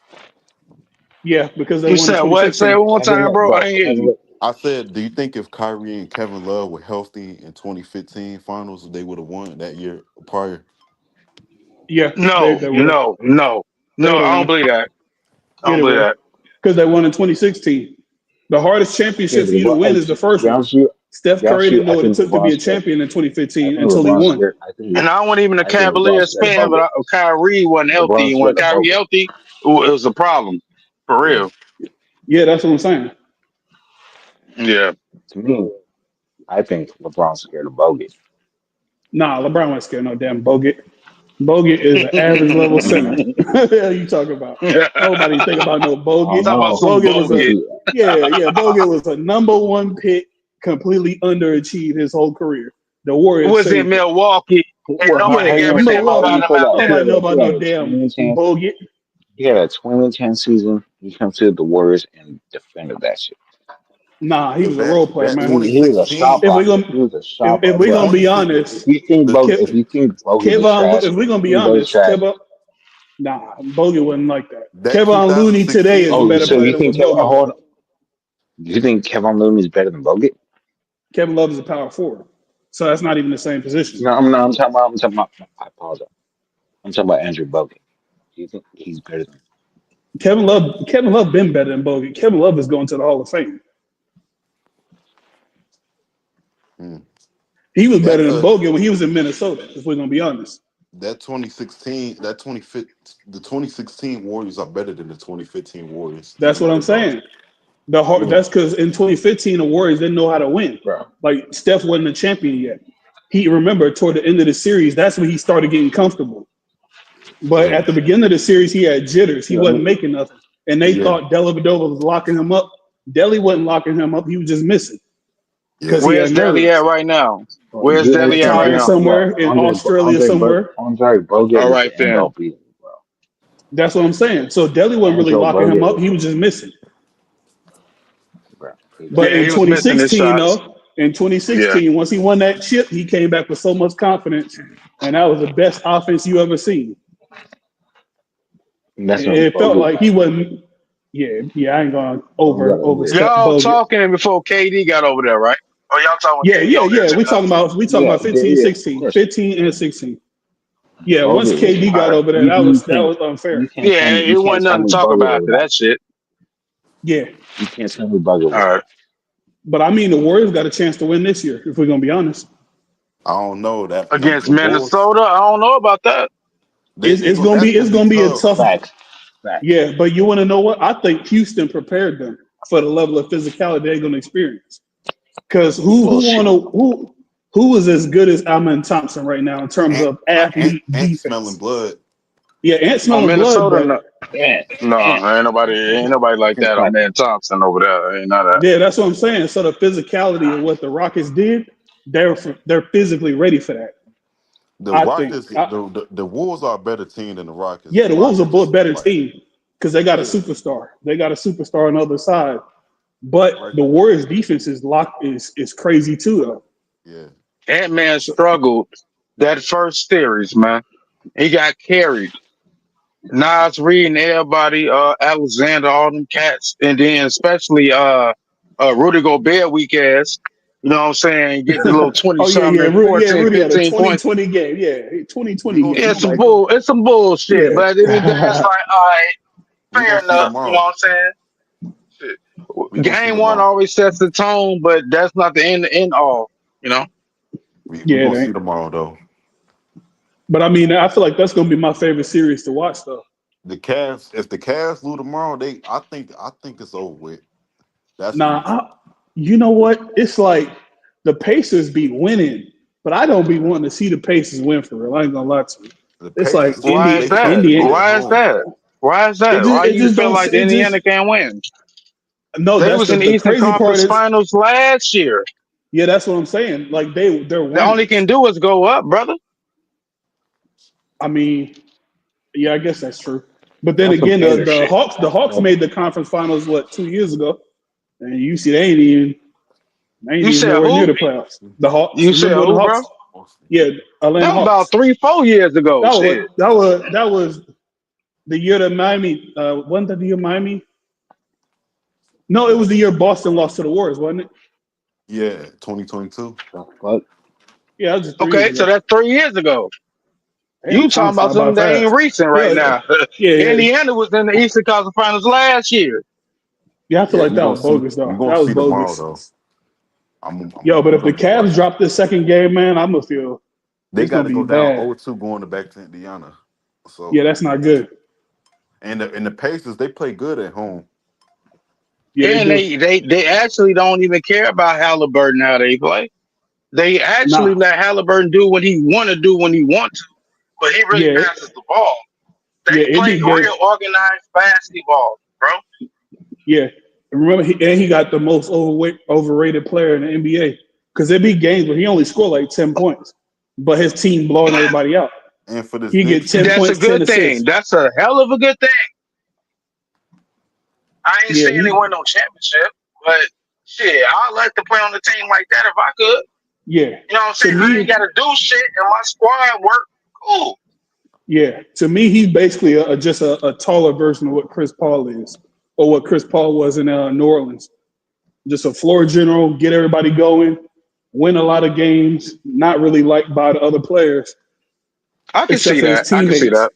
yeah, because they You won in said what? Say it 2016. one more Kevin time, Love, bro. I bro. ain't hear you. I said, do you think if Kyrie and Kevin Love were healthy in 2015 finals, they would have won that year prior? Yeah, No, they would have. no, no, They no. would have I don't won. believe that. I Yeah, don't they believe would have that. because they won in 2016. The hardest Yeah, championship for but you to LeBron, win hey, is the to first be one. honest with you, Steph Curry didn't know what it took to be a champion in I 2015 think until he LeBron won. scared. And I wasn't even a I think LeBron Cavaliers scared of fan, Bogut. but Kyrie wasn't LeBron healthy. And when scared of Kyrie Bogut. healthy, it was a problem. For Yeah. real. Yeah, that's what I'm saying. Yeah. To me, I think LeBron scared of Bogut. Nah, LeBron wasn't scared of no damn Bogut. Bogut is an average level center. What the hell you talking about? Nobody think about no I don't Bogut. Talk about know some Bogut was because a bogus. he. Bogut was a number one pick, completely underachieved his whole career. The Warriors Was in saved it. Milwaukee and Well, nobody Yeah, gave a damn hang about on, Milwaukee. him hold after on. that. Nobody know He about no had a damn 2010. Bogut. He had a 2010 season. He comes to the Warriors and defended that shit. Nah, he was a role That player, that man. He was a shot 2016, If we blocker. gonna He was a shot if blocker, we the gonna bro. be 26 honest, If the Kev, you think Bogut is Kevon, trash, if we're gonna be think Bogut's honest, trash. nah, Bogut wasn't like that. that Kevon Looney today 2016 is a Oh, better so player you than think what Bogut hold was. on. Do you think Kevin Looney is better than Bogut? Kevin Love is a power forward, so that's not even the same position. No, I'm talking about. I apologize. I'm talking about Andrew Bogut. Do you think he's better than? Kevin Love been better than Bogut. Kevin Love is going to the Hall of Fame. mm, He was that better than Bogut when he was in Minnesota. If we're gonna be honest, that 2016 that 2015 the 2016 Warriors are better than the 2015 Warriors in a that's what lot I'm of regards. saying. Yeah, That's because in 2015 the Warriors didn't know how to win. bro. Like Steph wasn't a champion yet. He remember toward the end of the series, that's when he started getting comfortable. But Yeah, at the beginning of the series, he had jitters. He Yeah, wasn't making nothing, and they yeah, thought Dellavedova was locking him up. Delly wasn't locking him up. He was just missing yeah. because he had Where's Delhi at nerves. right now? Where's He Delhi at right Retired now? somewhere in Australia somewhere. Andre Bogut All was right the end then. all be all, bro. That's what I'm saying. So Delly wasn't really Andrew locking him Bogut up. was He the was just missing. But Yeah, in he was missing his 2016, shots. though, in Yeah. 2016, once he won that chip, he came back with so much confidence, and that was the best offense you ever seen. And that's when It felt Bogut like left. he wasn't. Yeah. I ain't going to Bogut got over it. overstep Y'all Bogut. talking before KD got over there, right? Or y'all talking with KD over there Yeah. in We talking 2016? about Yeah, 15, yeah, of 16, course. 15 and 16. Yeah, once Bogut was KD All got right. over there, that was you unfair. can't tell Yeah, me you it can't wasn't tell nothing to me talk Bogut about was after not. that shit. Yeah, You can't tell me Bogut was All not. right. but I mean, the Warriors got a chance to win this year, if we're gonna be honest. I don't know that Against the Bulls. Minnesota, I don't know about that. They go. It's That's gonna be gonna be a tough. tough. Facts. Facts. Yeah, but you want to know what? I think Houston prepared them for the level of physicality they're gonna experience. Because Bullshit. who is as good as Alman Thompson right now in terms of athlete Ant smelling defense? blood. Yeah, Ant On smelling blood, Minnesota, but no, Yeah. no, And ain't nobody like Chris that on Patrick. Man Thompson over there. Ain't none of that. yeah, that's what I'm saying. So the physicality of what the Rockets did, they're physically ready for that. The I think. Rockets, the Wolves are a better team than the Rockets. Yeah, The the Wolves are Rockets a just better like team because they got a yeah, superstar. They got a superstar on the other side. But right. the Warriors defense is crazy too though. Yeah, Ant Man So, struggled that first series, man. He got carried. Nas Reed and everybody, Alexander, all them cats, and then especially Rudy Gobert weak ass. You know what I'm saying? Get the little 20 oh something and fourteen, Rudy had a 15 points. 2020 game. Yeah, we 2020 gonna game. see I'm like, tomorrow. It's some bullshit. yeah. But at the end of the day, it's like, all right, We gonna fair see enough. You know tomorrow. what I'm saying? We gonna see Game one tomorrow. always sets the tone, but that's not the end all. You know? We Yeah, it gonna see ain't. tomorrow though. But I mean, I feel like that's gonna be my favorite series to watch though. The Cavs, if the Cavs lose tomorrow, I think it's over with. That's Now, gonna you know what? It's like the Pacers be winning, but I don't be wanting to see the Pacers win for real. I ain't gonna lie to you. the It's like Pacers. Why is They that? playing good Indiana. at Why is home. that? Why is It that? just Why it you just feel don't. like It just Indiana can't win? no. They That's was in the the Eastern crazy part Conference is Finals last year. yeah. That's what I'm saying. Like they're The only can winners. do is go up, brother. I mean, yeah, I guess that's true. But then That's some again, hater shit. The That's Hawks all. made the conference finals what 2 years ago, and you see they ain't even You nowhere said near the who? playoffs. The Hawks. You Remember when said the who, Hawks? bro? Yeah, Atlanta That was Hawks. about 3, 4 years ago. Shit. That was the year that Miami. Wasn't that the year Miami? No, it was the year Boston lost to the Warriors, wasn't it? Yeah, 2022. The fuck? Yeah, that was just 3 years Okay, so ago. that's 3 years ago. Damn, You time talking fly about by something that ain't fast. recent right Yeah, now. yeah. Indiana was in the Eastern Conference Finals last year. Yeah, I feel Yeah, like that was bogus, we though. gonna That was see tomorrow bogus. though. Yo, but We if the gonna be Cavs watching. drop this second game, man, I'm gonna feel They it's got gonna to be go down bad. 0-2 going to back to Indiana. Yeah, So that's not good. and the Pacers they play good at home. Yeah, they And do. they actually don't even care about Halliburton how they play. They actually Nah, let Halliburton do what he want to do when he want to, but he really yeah, passes the ball. They yeah, it play be real game. organized basketball, bro. Yeah, remember, he got the most overrated player in the NBA because there be games where he only scored like 10 points, but his team blowing everybody out. And for this He get next 10 That's a points, 10 good thing. assists. That's a hell of a good thing. I ain't Yeah, seeing him win no championship, but shit, I'd like to play on the team like that if I could. yeah. You know what I'm To saying? I ain't got me, to do shit and my squad work. Cool. yeah. To me, he's basically just a taller version of what Chris Paul is, or what Chris Paul was in New Orleans. Just a floor general, get everybody going, win a lot of games, not really liked by the other players I can except see for his that. I can see teammates. that.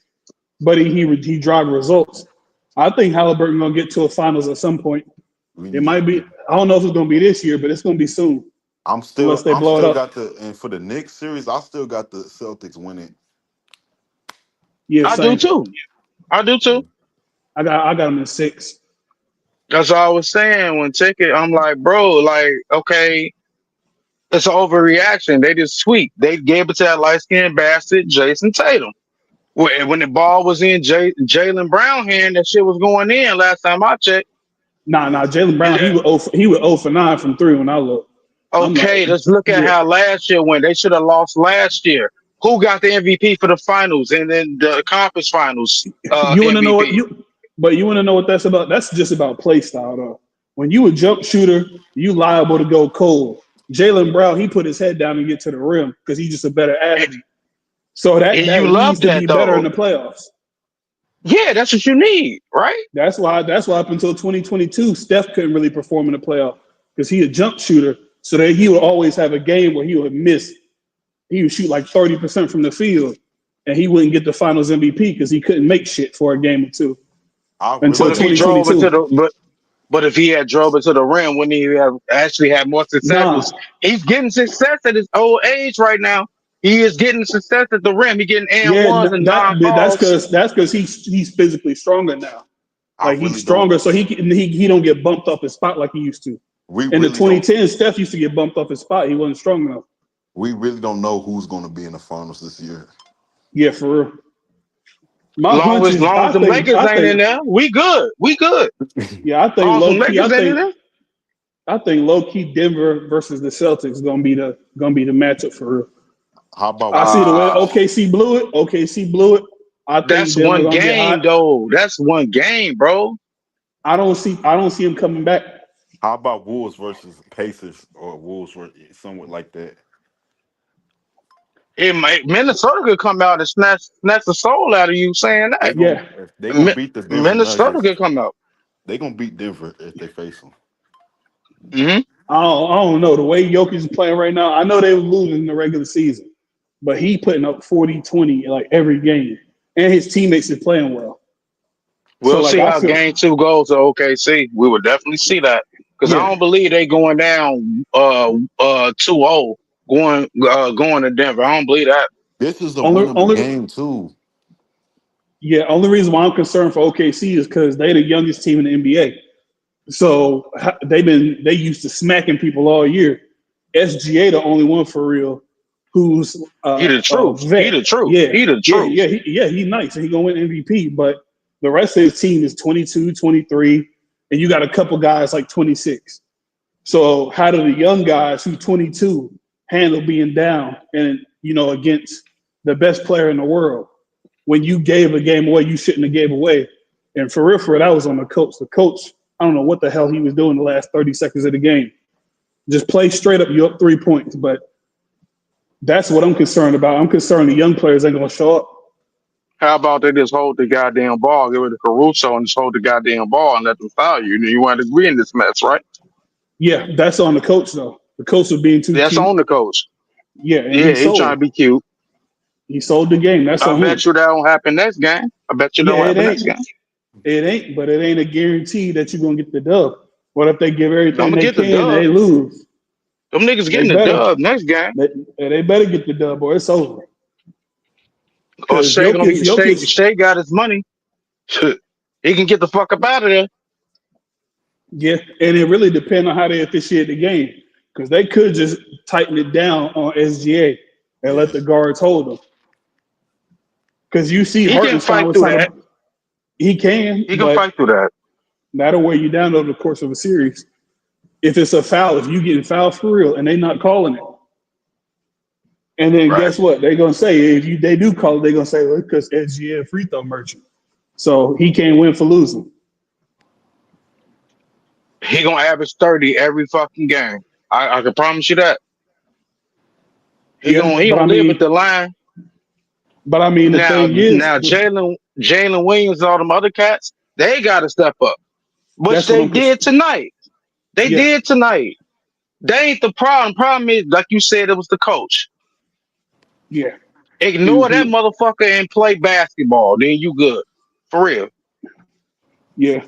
But he drive results. I think Halliburton gonna get to a finals at some point. We It need. might be. I don't know if it's gonna be this year, but it's gonna be soon, unless they I'm blow it still up. got the and for the Knicks series, I still got the Celtics winning. Yeah, I do same. too. I do too. I got them in 6. That's all I was saying when ticket. I'm like, bro, like, okay, it's an overreaction. They just sweet. They gave it to that light skinned bastard, Jason Tatum. When the ball was in Jalen Brown hand, that shit was going in last time I checked. Nah. Yeah. Jalen And Brown, he was 0 for 9 from 3 when I look. I'm like, okay, let's look at yeah. how last year went. They should have lost last year. Who got the MVP for the finals and then the conference finals You want to know what MVP? you? But you want to know what that's about? That's just about play style, though. When you a jump shooter, you liable to go cold. Jaylen Brown, he put his head down and get to the rim because he's just a better And, athlete. So and that you needs love to that be better in though. the playoffs. Yeah, that's what you need, right? That's why up until 2022, Steph couldn't really perform in the playoff because he a jump shooter. So that he would always have a game where he would miss. He would shoot like 30% from the field, and he wouldn't get the Finals MVP because he couldn't make shit for a game or two I until But really if he don't. drove into 2022. the but if he had drove into the rim, wouldn't he have actually had more success? Nah, He's getting success at his old age right now. He is getting success at the rim. He getting and yeah, ones and that's non-calls. because he's physically stronger now. I Like he's really don't. stronger, so he don't get bumped off his spot like he used to. We In the really don't. 2010s, Steph used to get bumped off his spot. He wasn't strong enough. We really don't know who's going to be in the finals this year. Yeah, for real. My Long hunch as is, long as the Lakers ain't in there, we good. We good. yeah, I think Long as the low key, Lakers ain't in there. I think low key Denver versus the Celtics gonna be the matchup for real. How about I see the way Uh OKC blew it. OKC blew it. I think that's Denver one gonna get game hot. though. That's one game, bro. I don't see him coming back. how about Wolves versus Pacers or Wolves versus somewhat like that? Minnesota could come out and snatch the soul out of you saying that. Yeah, If they gonna beat the Denver Minnesota Nuggets, could come out. they gonna beat Denver if they face them. Hmm. I don't know the way Jokic is playing right now. I know they were losing in the regular season, but he putting up 40, 20 like every game, and his teammates is playing well. So We'll like see I how feel, game two goes to OKC. We will definitely see that because I yeah. don't believe they going down 2-0 going to Denver. I don't believe that. This is a Only winnable only game too. yeah. Only reason why I'm concerned for OKC is because they're the youngest team in the NBA. So they used to smacking people all year. SGA the only one for real who's He the a truth. He vet. the truth. Yeah, He the yeah, truth. he's nice and he gonna win MVP. But the rest of his team is 22, 23, and you got a couple guys like 26. So how do the young guys who 22 handle being down and against the best player in the world when you gave a game away you shouldn't have gave away? And for real, that was on the coach. The coach, I don't know what the hell he was doing the last 30 seconds of the game. Just play straight up, you up 3 points. But that's what I'm concerned about. I'm concerned the young players ain't gonna show up. How about they just hold the goddamn ball, get rid of Caruso, and just hold the goddamn ball and let them foul you? And you want to agree in this mess, right? Yeah, that's on the coach though. The coach was being too That's cute. on the coach. Yeah, and Yeah, he trying to be cute. he sold the game. That's I on him. bet you that don't happen next game. I bet you Yeah, don't it happen next ain't. game. It ain't, but it ain't a guarantee that you're gonna get the dub. What if they give I'm everything gonna they get the can and they dub. lose? Them niggas They getting the better. dub next game. They better get the dub, or it's over. Or Because Shay gonna get Shay. Jokic, Shay got his money. He can get the fuck up out of there. yeah, and it really depends on how they officiate the game. Because they could just tighten it down on SGA and let Yeah. the guards hold them. Because you see, He can Hartenstein fight was through trying that. to. He can, He can but fight through that. that'll wear you down over the course of a series. If it's a foul, if you getting fouled for real and they not calling it, and then Right. guess what? They're gonna say they do call it, they're gonna say, well, because SGA a free throw merchant. So he can't win for losing. He gonna average 30 every fucking game. I can promise you that. Yeah, He gonna live at the line. but I mean the Now thing is, now Jalen Williams and all them other cats, they gotta step up. Which that's what they I'm did tonight. They yeah, did tonight. They ain't the problem. Problem is, like you said, it was the coach. yeah. Ignore that He motherfucker and play basketball. Then you good. For real. yeah.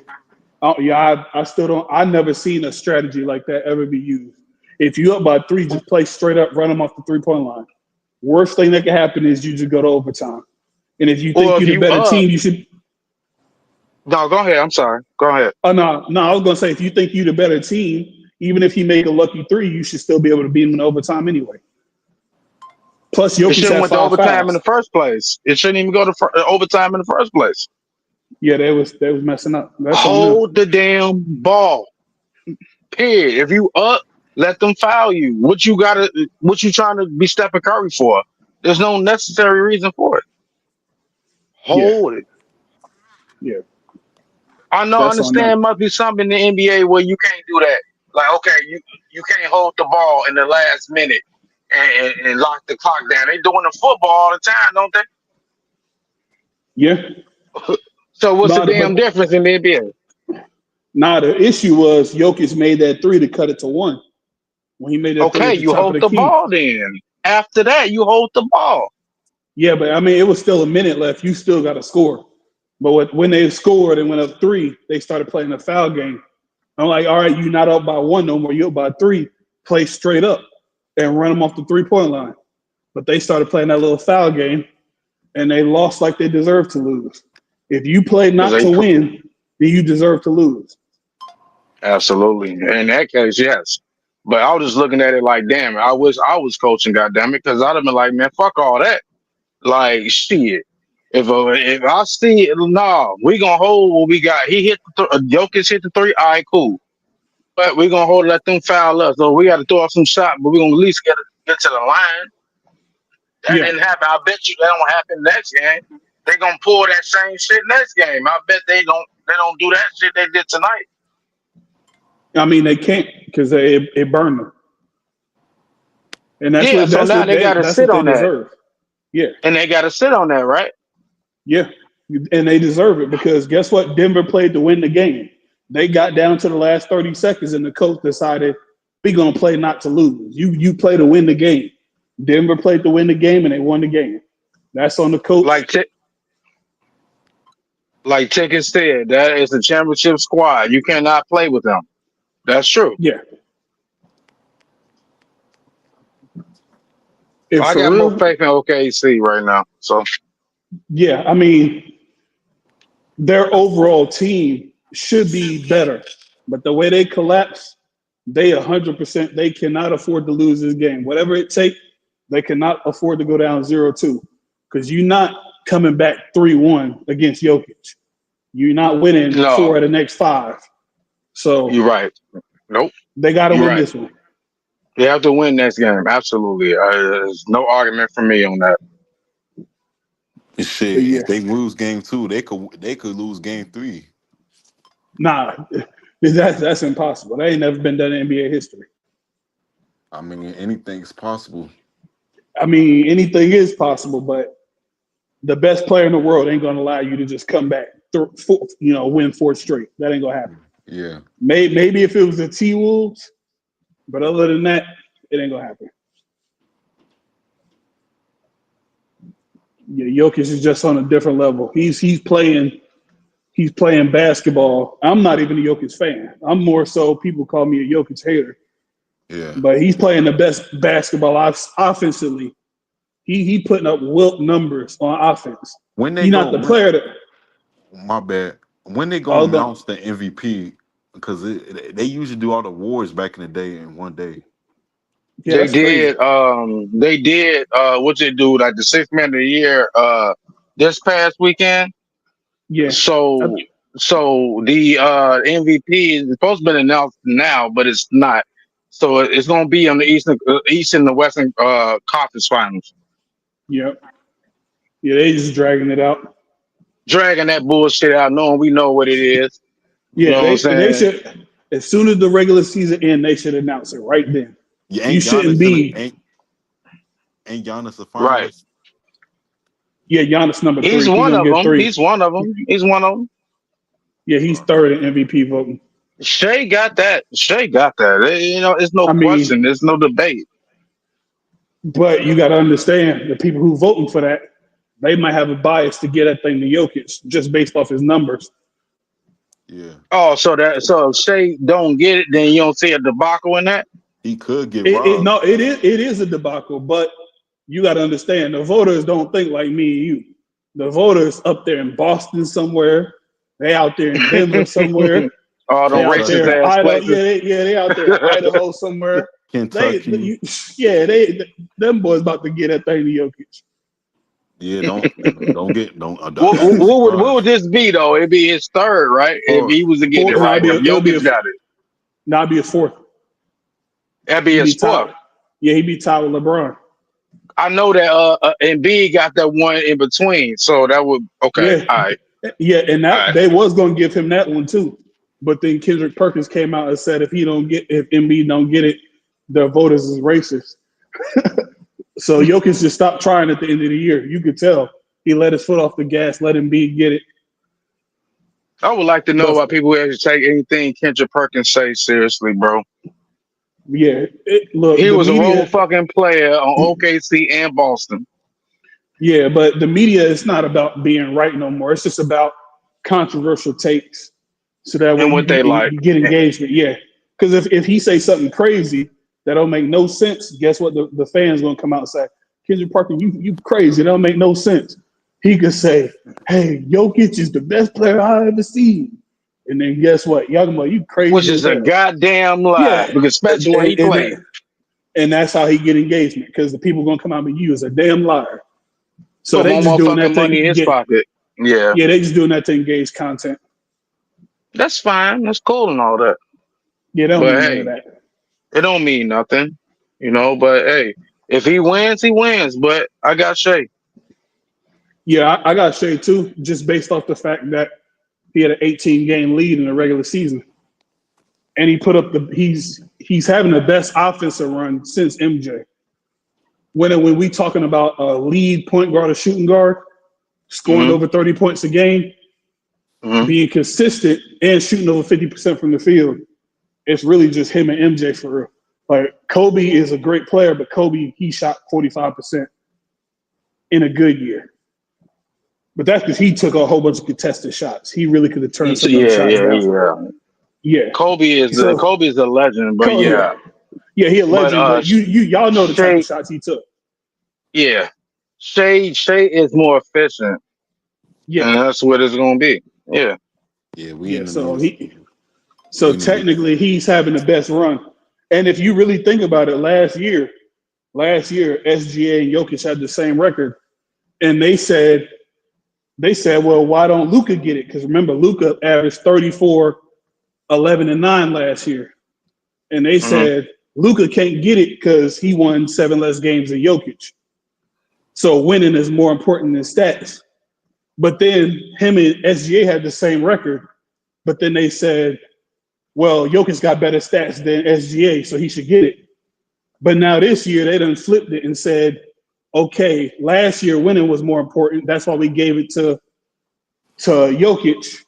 Yeah, I still don't I never seen a strategy like that ever be used. If you up by three, just play straight up, run them off the 3 point line. Worst thing that can happen is you just go to overtime. And if you think Or if you're the you better up, team, you should. no, go ahead. I'm sorry. Go ahead. Oh no. I was gonna say if you think you're the better team, even if he make a lucky three, you should still be able to beat him in overtime anyway. Plus, It Jokic shouldn't had went to five overtime in the fouls. first place. It shouldn't even go to overtime in the first place. Yeah, they was messing up. That's on them. Hold the damn ball. Period. If you up, let them foul you. What you trying to be Stephen Curry for? There's no necessary reason for it. Yeah, Hold it. yeah. I know, That's on them. understand. Must be something in the NBA where you can't do that. Like, okay, you can't hold the ball in the last minute and lock the clock down. They doing the football all the time, don't they? Yeah. So what's the No, damn but difference in the NBA? the issue was Jokic made that three to cut it to one. When he made that three Okay, at the you top of hold the the key. ball then. After that, you hold the ball. Yeah, but I mean, it was still a minute left. You still got to score. But when they scored and went up three, they started playing a foul game. I'm like, all right, you're not up by one no more. You're up by three. Play straight up and run them off the 3-point line. But they started playing that little foul game, and they lost like they deserved to lose. If you play Because not to win, then you deserve to lose. absolutely. In that case, yes. But I was just looking at it like, damn, I wish I was coaching, goddamn it, because I'd have been like, man, fuck all that. Like, shit. If I see it, nah, we gonna hold what we got. He hit Jokic hit the three. All right, cool. But we gonna hold let them foul us. So we got to throw off some shot, but we gonna at least get to the line. That Yeah. didn't happen. I bet you that don't happen next game. They gonna pull that same shit next game. I bet they don't do that shit they did tonight. I mean, they can't because it burned them. And Yeah, so now they gotta that's sit what they on that. deserve. Yeah. And they gotta sit on that, right? Yeah, and they deserve it because guess what? Denver played to win the game. They got down to the last 30 seconds, and the coach decided we're gonna play not to lose. You play to win the game. Denver played to win the game, and they won the game. That's on the coach. Like like Ticket said, that is the championship squad. You cannot play with them. That's true. Yeah, if I for got more real, faith in OKC right now. So yeah. I mean, their overall team should be better, but the way they collapse, they 100% they cannot afford to lose this game. Whatever it takes, they cannot afford to go down 0-2 because you're not coming back 3-1 against Jokic. You're not winning no, 4 of the next 5. So you're right. Nope, they got to you're win right. this one. They have to win next game. Absolutely. There's no argument for me on that. But Shit, yeah, if they lose game two, they could lose game three. nah, that's impossible. That ain't never been done in NBA history. I mean, anything's possible. I mean, anything is possible, but the best player in the world ain't gonna allow you to just come back, win 4 straight. That ain't gonna happen. Yeah. Maybe if it was the T Wolves, but other than that, it ain't gonna happen. Yeah, Jokic is just on a different level. He's playing basketball. I'm not even a Jokic fan. I'm more so people call me a Jokic hater, Yeah. but he's playing the best basketball offensively. He putting up wilt numbers on offense. When they He's not go, the player that. my bad. When they gonna Although, announce the MVP? Because they usually do all the awards back in the day in one day. yeah, that's crazy. They did what they do, like the sixth man of the year this past weekend. Yeah, I, So the MVP is supposed to be announced now, but it's not. So it's gonna be on the East and the Western conference finals. yeah, yeah. They just dragging it out. Dragging that bullshit out, knowing we know what it is. You Yeah, know what I'm they saying? should. As soon as the regular season end, they should announce it right then. Yeah, You shouldn't be. ain't Giannis a Right. finalist? Yeah, Giannis number He's 3. He one gonna of get them. 3. He's one of them. He's one of them. Yeah, he's third in MVP voting. Shay got that. Shay got that. You know, it's no I question. mean, There's no debate. but you got to understand the people who voting for that, they might have a bias to get that thing to Jokic just based off his numbers. Yeah, Oh, so if Shay don't get it, then you don't see a debacle in that. he could get robbed. No, it is a debacle, but you got to understand the voters don't think like me and you. The voters up there in Boston somewhere, they out there in Denver somewhere, All they them out racist there in Kentucky, ass Idaho. places. They out there in Idaho somewhere. Kentucky. Them boys about to get that thing to Jokic. Yeah, don't be What surprised. would this be though? It'd be his third, right? If Or he was to get it Fourth, right. If it'll be Jokic got it, a fourth. that'd be He'd his be fourth. tied. Yeah, he'd be tied with LeBron. I know that Embiid got that one in between, so that would okay. Yeah, All right. Yeah, and All that right. they was going to give him that one too, but then Kendrick Perkins came out and said if Embiid don't get it, the voters is racist. So Jokic just stopped trying at the end of the year. You could tell he let his foot off the gas, let Embiid get it. I would like to know But why people actually take anything Kendrick Perkins say seriously, bro. yeah, look, He the was a role media. fucking player on OKC and Boston. Yeah, but the media is not about being right no more. It's just about controversial takes, so that way And what they like. you get engagement. Yeah, because if he say something crazy that don't make no sense, guess what? The fans gonna come out and say, Kendrick Parker, you crazy. That don't make no sense. He could say, hey, Jokic is the best player I ever seen, and then guess what? Y'all gonna be like, you Which crazy as is a hell. goddamn lie, Yeah, because especially when he played. and that's how he get engagement because the people gonna come out and you as a damn liar. So Put they more just doing motherfucking that money in thing. his pocket. Yeah, Yeah, they just doing that to engage content. that's fine. That's cool and all that. Yeah, they don't But mean none of hey, that. it don't mean nothing, you know. But hey, if he wins, he wins. But I got Shay. Yeah, I got Shea too, just based off the fact that he had an 18 game lead in the regular season, and he put up he's having the best offensive run since MJ. When we talking about a lead point guard or shooting guard, scoring Mm-hmm. over 30 points a game, Mm-hmm. being consistent and shooting over 50% from the field, it's really just him and MJ for real. Like Kobe is a great player, but Kobe he shot 45% in a good year. But that's because he took a whole bunch of contested shots. He really could have turned some of them Yeah, shots yeah, down for real. yeah. Yeah. So Kobe is a legend. But yeah. yeah, Yeah, he a but legend, but y'all know the type of Shay, shots he took. yeah, Shay is more efficient, Yeah. and that's what it's gonna be. Yeah. Yeah, we in Yeah. the new So we in the new technically he's having the best run. And if you really think about it, last year, SGA and Jokic had the same record. And they said, well, why don't Luca get it? Because remember, Luca averaged 34, 11, and 9 last year. And they Mm-hmm. said Luca can't get it because he won 7 less games than Jokic. So winning is more important than stats. But then him and SGA had the same record. But then they said, well, Jokic got better stats than SGA, so he should get it. But now this year they done flipped it and said, okay, last year winning was more important. That's why we gave it to Jokic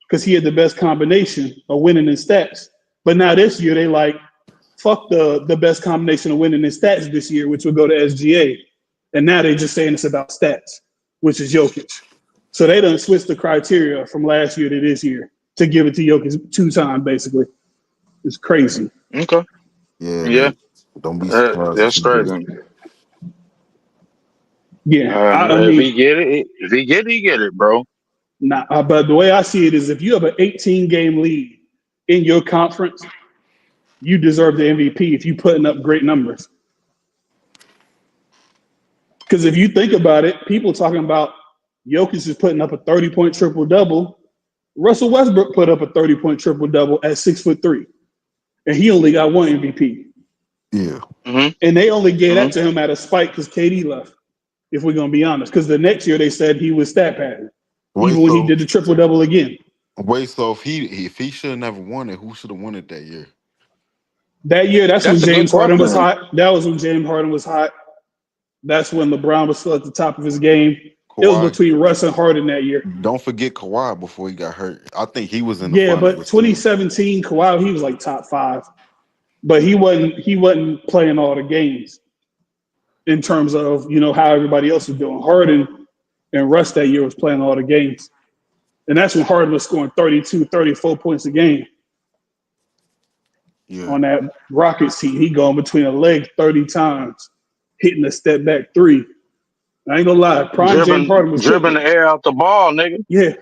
because he had the best combination of winning and stats. But now this year they like, fuck the best combination of winning and stats this year, which would go to SGA. And now they're just saying it's about stats, which is Jokic. So they done switched the criteria from last year to this year to give it to Jokic 2 times, basically. It's crazy. Okay. yeah, Yeah, man. Don't be surprised if that's he get it. crazy. Yeah, I If mean, he get it, he get it, bro. nah, but the way I see it is if you have an 18 game lead in your conference, you deserve the MVP if you're putting up great numbers. Because if you think about it, people talking about Jokic is putting up a 30-point triple double. Russell Westbrook put up a 30-point triple double at 6'3", and he only got one MVP. Yeah. Mm-hmm. And they only gave that Mm-hmm. to him out of spite because KD left, if we're going to be honest. Because the next year they said he was stat padding, Wait, even when he so did the triple double again. if he should have never won it, who should have won it that year? That year, that's when That's a good James Harden was question. hot. That was when James Harden was hot. That's when LeBron was still at the top of his game. It was Kawhi. between Russ and Harden that year. Don't forget Kawhi before he got hurt. I think he was in the Yeah, but finals too. 2017, Kawhi, he was like top 5. But he wasn't playing all the games in terms of, how everybody else was doing. Harden and Russ that year was playing all the games. And that's when Harden was scoring 32, 34 points a game Yeah. on that Rockets team. He going between the legs 30 times, hitting a step back 3. I ain't gonna lie, prime James Harden was Dribbling cooking. the air out the ball, nigga. Yeah.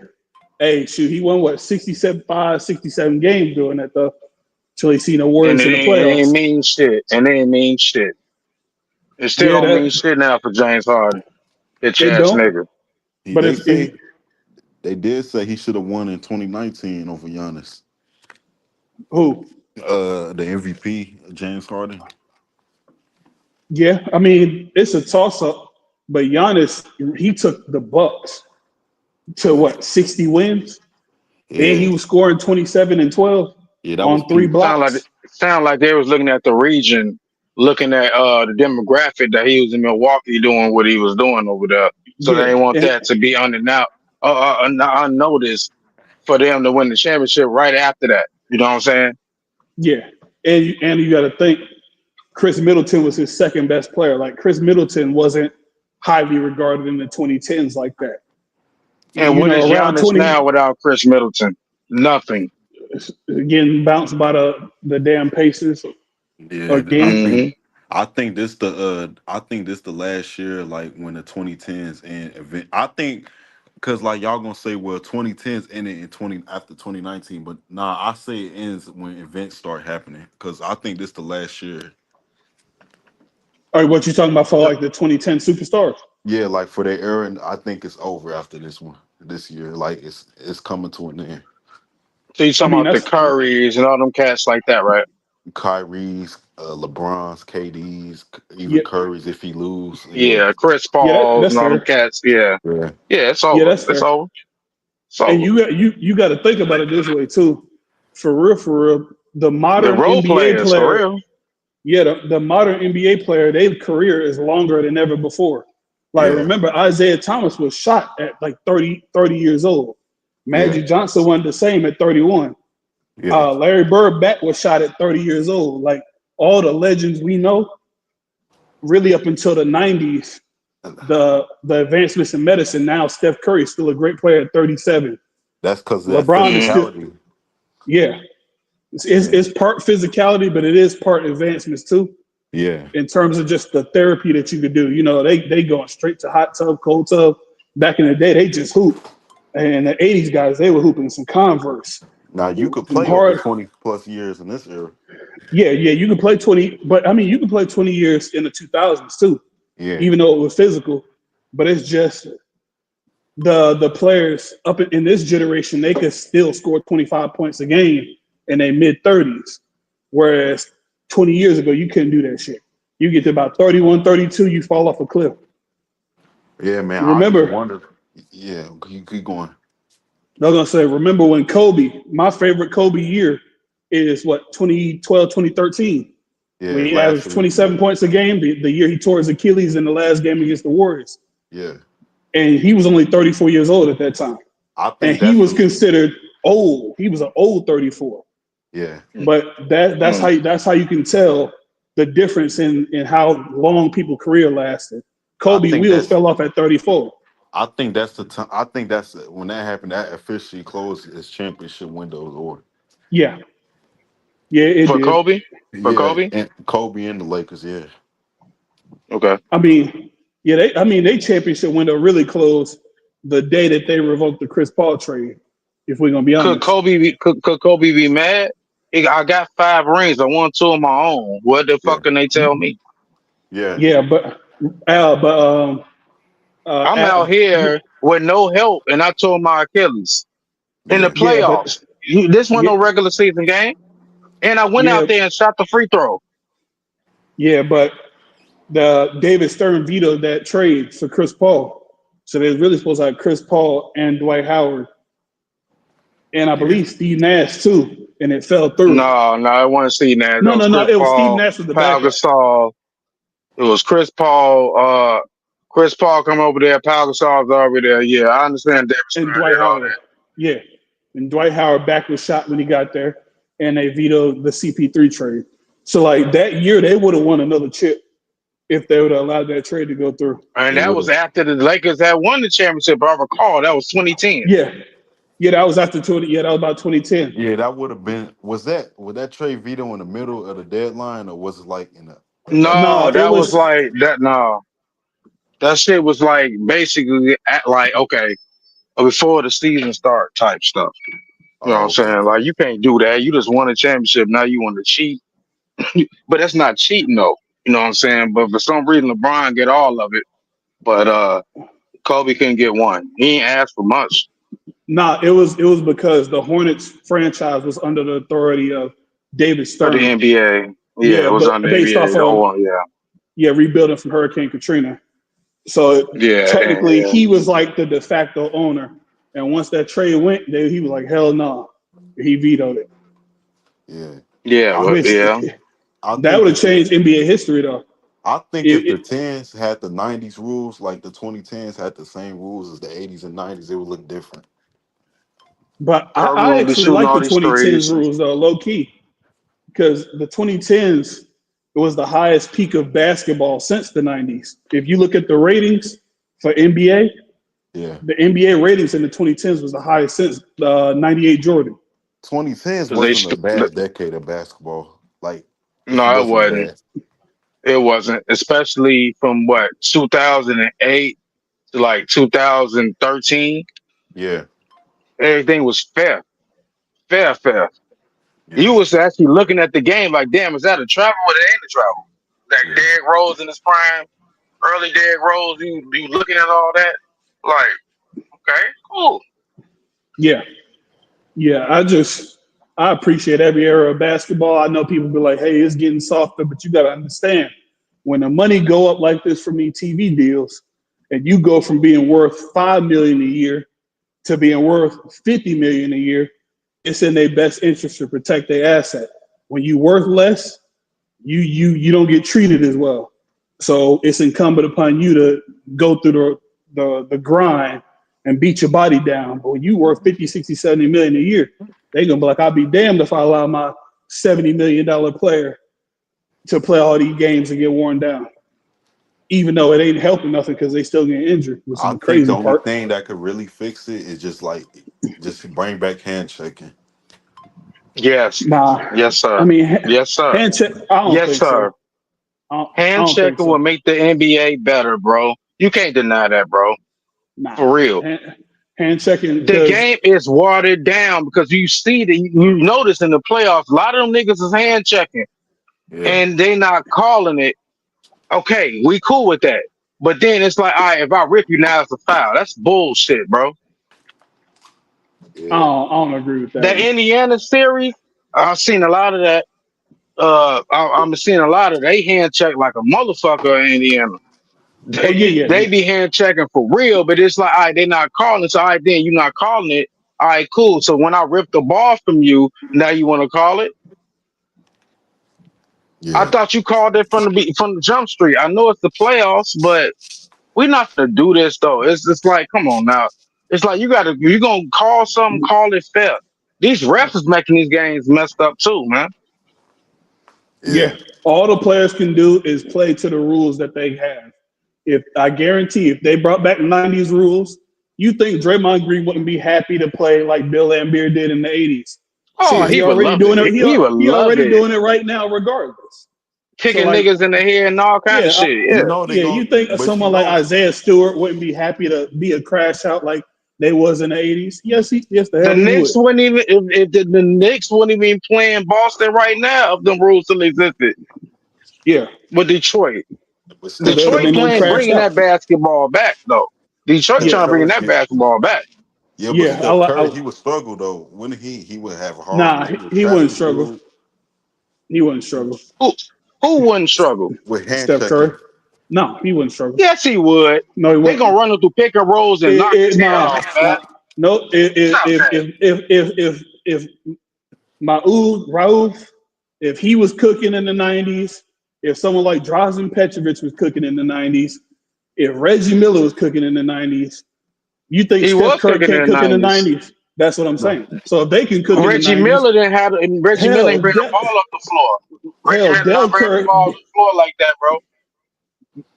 Hey, shoot, he won 67 games doing that though. Till he seen the And Warriors in the it ain't playoffs. mean shit. And it ain't mean shit. It still Yeah, don't mean that shit now for James Harden. Bitch it ass don't. nigga. But They if say they did say he should have won in 2019 over Giannis. who? The MVP, James Harden. Yeah, I mean, it's a toss up, but Giannis, he took the Bucks. to what 60 wins, and he Yeah, was scoring 27 and 12 yeah, that was on three peak. blocks. Sound like they was looking at the region, looking at the demographic that he was in Milwaukee doing what he was doing over there. So they Yeah, didn't want and that to be unnoticed for them to win the championship right after that. You know what I'm saying? yeah, and you got to think Chris Middleton was his second best player. Like Chris Middleton wasn't highly regarded in the 2010s like that. And You what know, is around Giannis 20, now without Chris Middleton? Nothing. getting bounced by the damn Pacers Yeah, again. I think this the last year, like when the 2010s and event. I think because like y'all gonna say, well, 2010s ended in 20 after 2019, but nah, I say it ends when events start happening. Because I think this the last year. All right, what you talking about for like the 2010 superstars? Yeah, like for their era, and I think it's over after this one. This year, like it's coming to an end. So you I talking mean, about the that's Currys and all them cats like that, right? Kyrie's, LeBron's, KD's, even yeah, Curry's if he lose. Yeah, Yeah, Chris yeah, Paul's that's and all them fair. cats. Yeah, yeah, yeah, it's Yeah, over. that's It's fair. over. It's And over. you got to think about it this way too. For real, the The modern role NBA players for player, real. yeah, the modern NBA player, their career is longer than ever before. Like, yeah, remember, Isaiah Thomas was shot at like 30 years old. yeah, Magic Johnson went the same at 31. yeah. Larry Bird back was shot at 30 years old. Like all the legends we know, really up until the 90s, the advancements in medicine. Now Steph Curry is still a great player at 37. That's because of that LeBron is still, physicality. yeah, Yeah, it's part physicality, but it is part advancements too. yeah. In terms of just the therapy that you could do, you know, they going straight to hot tub, cold tub. Back in the day, they just hoop. And the '80s guys, they were hooping some Converse, Now you could some play over hard. 20 plus years in this era. Yeah, yeah, you can play 20, but I mean, you can play 20 years in the 2000s too, Yeah, even though it was physical. But it's just the players up in this generation, they could still score 25 points a game in their mid 30s. Whereas 20 years ago, you couldn't do that shit. You get to about 31, 32, you fall off a cliff. yeah, man. You I just remember, wondered. Yeah, you keep going. I was gonna say, remember when Kobe, my favorite Kobe year is what, 2012, 2013, when Yeah, he last averaged year. 27 points a game, the year he tore his Achilles in the last game against the Warriors. Yeah, And he was only 34 years old at that time. I And think he that's was the. considered old. He was an old 34. Yeah, But that's how you can tell the difference in how long people career lasted. I Kobe think wheels that's. fell off at 34. I think that's the time. I think that's when that happened. That officially closed his championship window. Or Yeah, yeah, it For did. Kobe? For yeah, Kobe? and Kobe and the Lakers. Yeah, Okay. I mean, yeah, they championship window really closed the day that they revoked the Chris Paul trade. If we're gonna be honest, Could Kobe be mad? I got 5 rings. I won 2 of my own. What the yeah, fuck can they tell me? yeah, yeah, but I'm out here with no help, and I tore my Achilles in the yeah. yeah, but playoffs. This wasn't yeah, no regular season game, and I went yeah, out there and shot the free throw. yeah, but the David Stern vetoed that trade for Chris Paul. So they're really supposed to have Chris Paul and Dwight Howard, and I Yeah. believe Steve Nash too, and it fell through. No, no, I want to see that. That No, was no, no. Chris It was Steve Paul, Nash was the Pau backup, Gasol. It was Chris Paul. Chris Paul come over there. Pau Gasol's over there. Yeah, I understand David and Stern Dwight did all Howard. Yeah, and Dwight Howard back was shot when he got there, and they vetoed the CP3 trade. So like that year, they would have won another chip if they would have allowed that trade to go through. that. And They that would was have. after the Lakers had won the championship. I recall that was 2010. Yeah, yeah, that was after 20. Yeah, that was about 2010. Yeah, that would have been. Was that trade veto in the middle of the deadline, or was it like in the like? No, No, it that was was. like that. No, that shit was like basically at like okay before the season start type stuff. You know what Oh, I'm okay. saying? Like you can't do that. You just won a championship. Now you want to cheat, but that's not cheating though. You know what I'm saying? But for some reason, LeBron get all of it, but Kobe couldn't get one. He ain't asked for much Nah, it was because the Hornets franchise was under the authority of David for the Stern. NBA. Yeah, it Yeah, was but on the based off NBA. of Oh yeah, yeah rebuilding from Hurricane Katrina. So yeah, technically, yeah. he was like the de facto owner. And once that trade went, he was like, hell no. He vetoed it. Yeah. Yeah, I well, Which yeah. I that think would have if the changed NBA history though. I think if It, the it, tens had the '90s rules, like the 2010s had the same rules as the '80s and '90s, it would look different. but Curry I wouldn't be actually shooting like all the these 2010s threes. rules though, low key, because the 2010s was the highest peak of basketball since the 90s. If you look at the ratings for NBA, Yeah. the NBA ratings in the 2010s was the highest since 98 Jordan. 2010s Cause they wasn't a bad decade of basketball. Like it no, it wasn't wasn't. bad. It wasn't, especially from what 2008 to like 2013. Yeah. Everything was fair. Yeah. You was actually looking at the game like, damn, is that a travel or it ain't a travel? Like Yeah. Derrick Rose in his prime, early Derrick Rose, you looking at all that, like, okay, cool. Yeah, yeah. I appreciate every era of basketball. I know people be like, "Hey, it's getting softer," but you got to understand when the money go up like this from these TV deals, and you go from being worth $5 million a year to being worth $50 million a year, it's in their best interest to protect their asset. When you worth less, you don't get treated as well. So it's incumbent upon you to go through the grind and beat your body down. But when you worth 50, 60, 70 million a year, they're gonna be like, I'll be damned if I allow my $70 million player to play all these games and get worn down. Even though it ain't helping nothing because they still getting injured, which is I the think the crazy only part. thing that could really fix it is just bring back hand checking. Yes, Nah, yes, I sir, mean, yes, sir, hand check. I don't yes, think sir. so. I Hand don't think checking will so. make the NBA better, bro. You can't deny that, bro. Nah, For real. hand checking The because game is watered down because you see that you notice in the playoffs, a lot of them niggas is hand checking Yeah. and they not calling it. Okay, we cool with that. But then it's like, all right, if I rip you now, it's a foul. That's bullshit, bro. Yeah. I don't agree with that That one. Indiana series, I've seen a lot of that. I'm seeing a lot of they hand check like a motherfucker in Indiana. Oh yeah, They yeah, be hand checking for real, but it's like, all right, they not calling. So, all right, then you not calling it. All right, cool. So when I rip the ball from you, now you want to call it? I Yeah. thought you called it from the jump street. I know it's the playoffs, but we're not gonna do this though. It's just like, come on now. It's like you gonna call something, call it fair. These refs is making these games messed up too, man. yeah. Yeah. All the players can do is play to the rules that they have. If I guarantee, if they brought back '90s rules, you think Draymond Green wouldn't be happy to play like Bill Laimbeer did in the '80s? Oh, Shit, Yeah. he he would already love doing it. it. He would He love already it. doing it right now, regardless. So Kicking like, niggas in the head and all kind of yeah, shit. You Yeah. know they yeah. You going think but you someone like know Isaiah Stewart wouldn't be happy to be a crash out like they was in the '80s? Yes, the The hell he Knicks would. wouldn't even if the Knicks wouldn't even be playing Boston right now if them rules still existed. Yeah, With Detroit. but because Steph they would have Detroit been Curry getting playing crashed bringing out. that basketball back though. Detroit Steph Yeah, trying to bring Curry that get basketball back. yeah, but yeah. Steph Curry, he would struggle though. When he would have Harden, Nah, he would he trap wouldn't the struggle. dude He wouldn't struggle. Who who wouldn't struggle? with hand Steph Curry. checking. No, he wouldn't struggle. Yes, he would. No, he They gonna wouldn't. run him through pick and rolls and knock his head Nah, off, man. nah. No, Stop that. if Rauf, if he was cooking in the '90s, if someone like Drazen Petrovic was cooking in the '90s, if Reggie Miller was cooking in the '90s, you think He Steph was Curry cooking in can't the cook in the '90s. '90s? That's what I'm No. saying. So if they can cook in the Reggie '90s, Miller didn't have and Reggie Miller hell, ain't bring the ball up the floor. Reggie hell, Miller did not Del bring the Curry. ball up the floor like that, bro.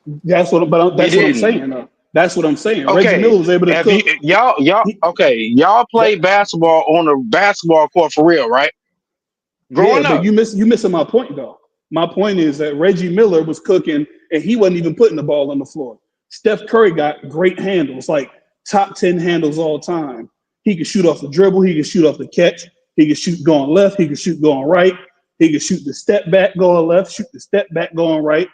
He That's what I'm didn't. saying. Though. That's what I'm saying. Reggie Okay. Miller was able to If you cook. y'all He, okay, y'all that, play basketball on a basketball court for real, right? Yeah, Growing but up. you missing my point though. My point is that Reggie Miller was cooking and he wasn't even putting the ball on the floor. Steph Curry got great handles, like top 10 handles all time. He could shoot off the dribble, he could shoot off the catch, he could shoot going left, he could shoot going right, he could shoot the step back going left, shoot the step back going right.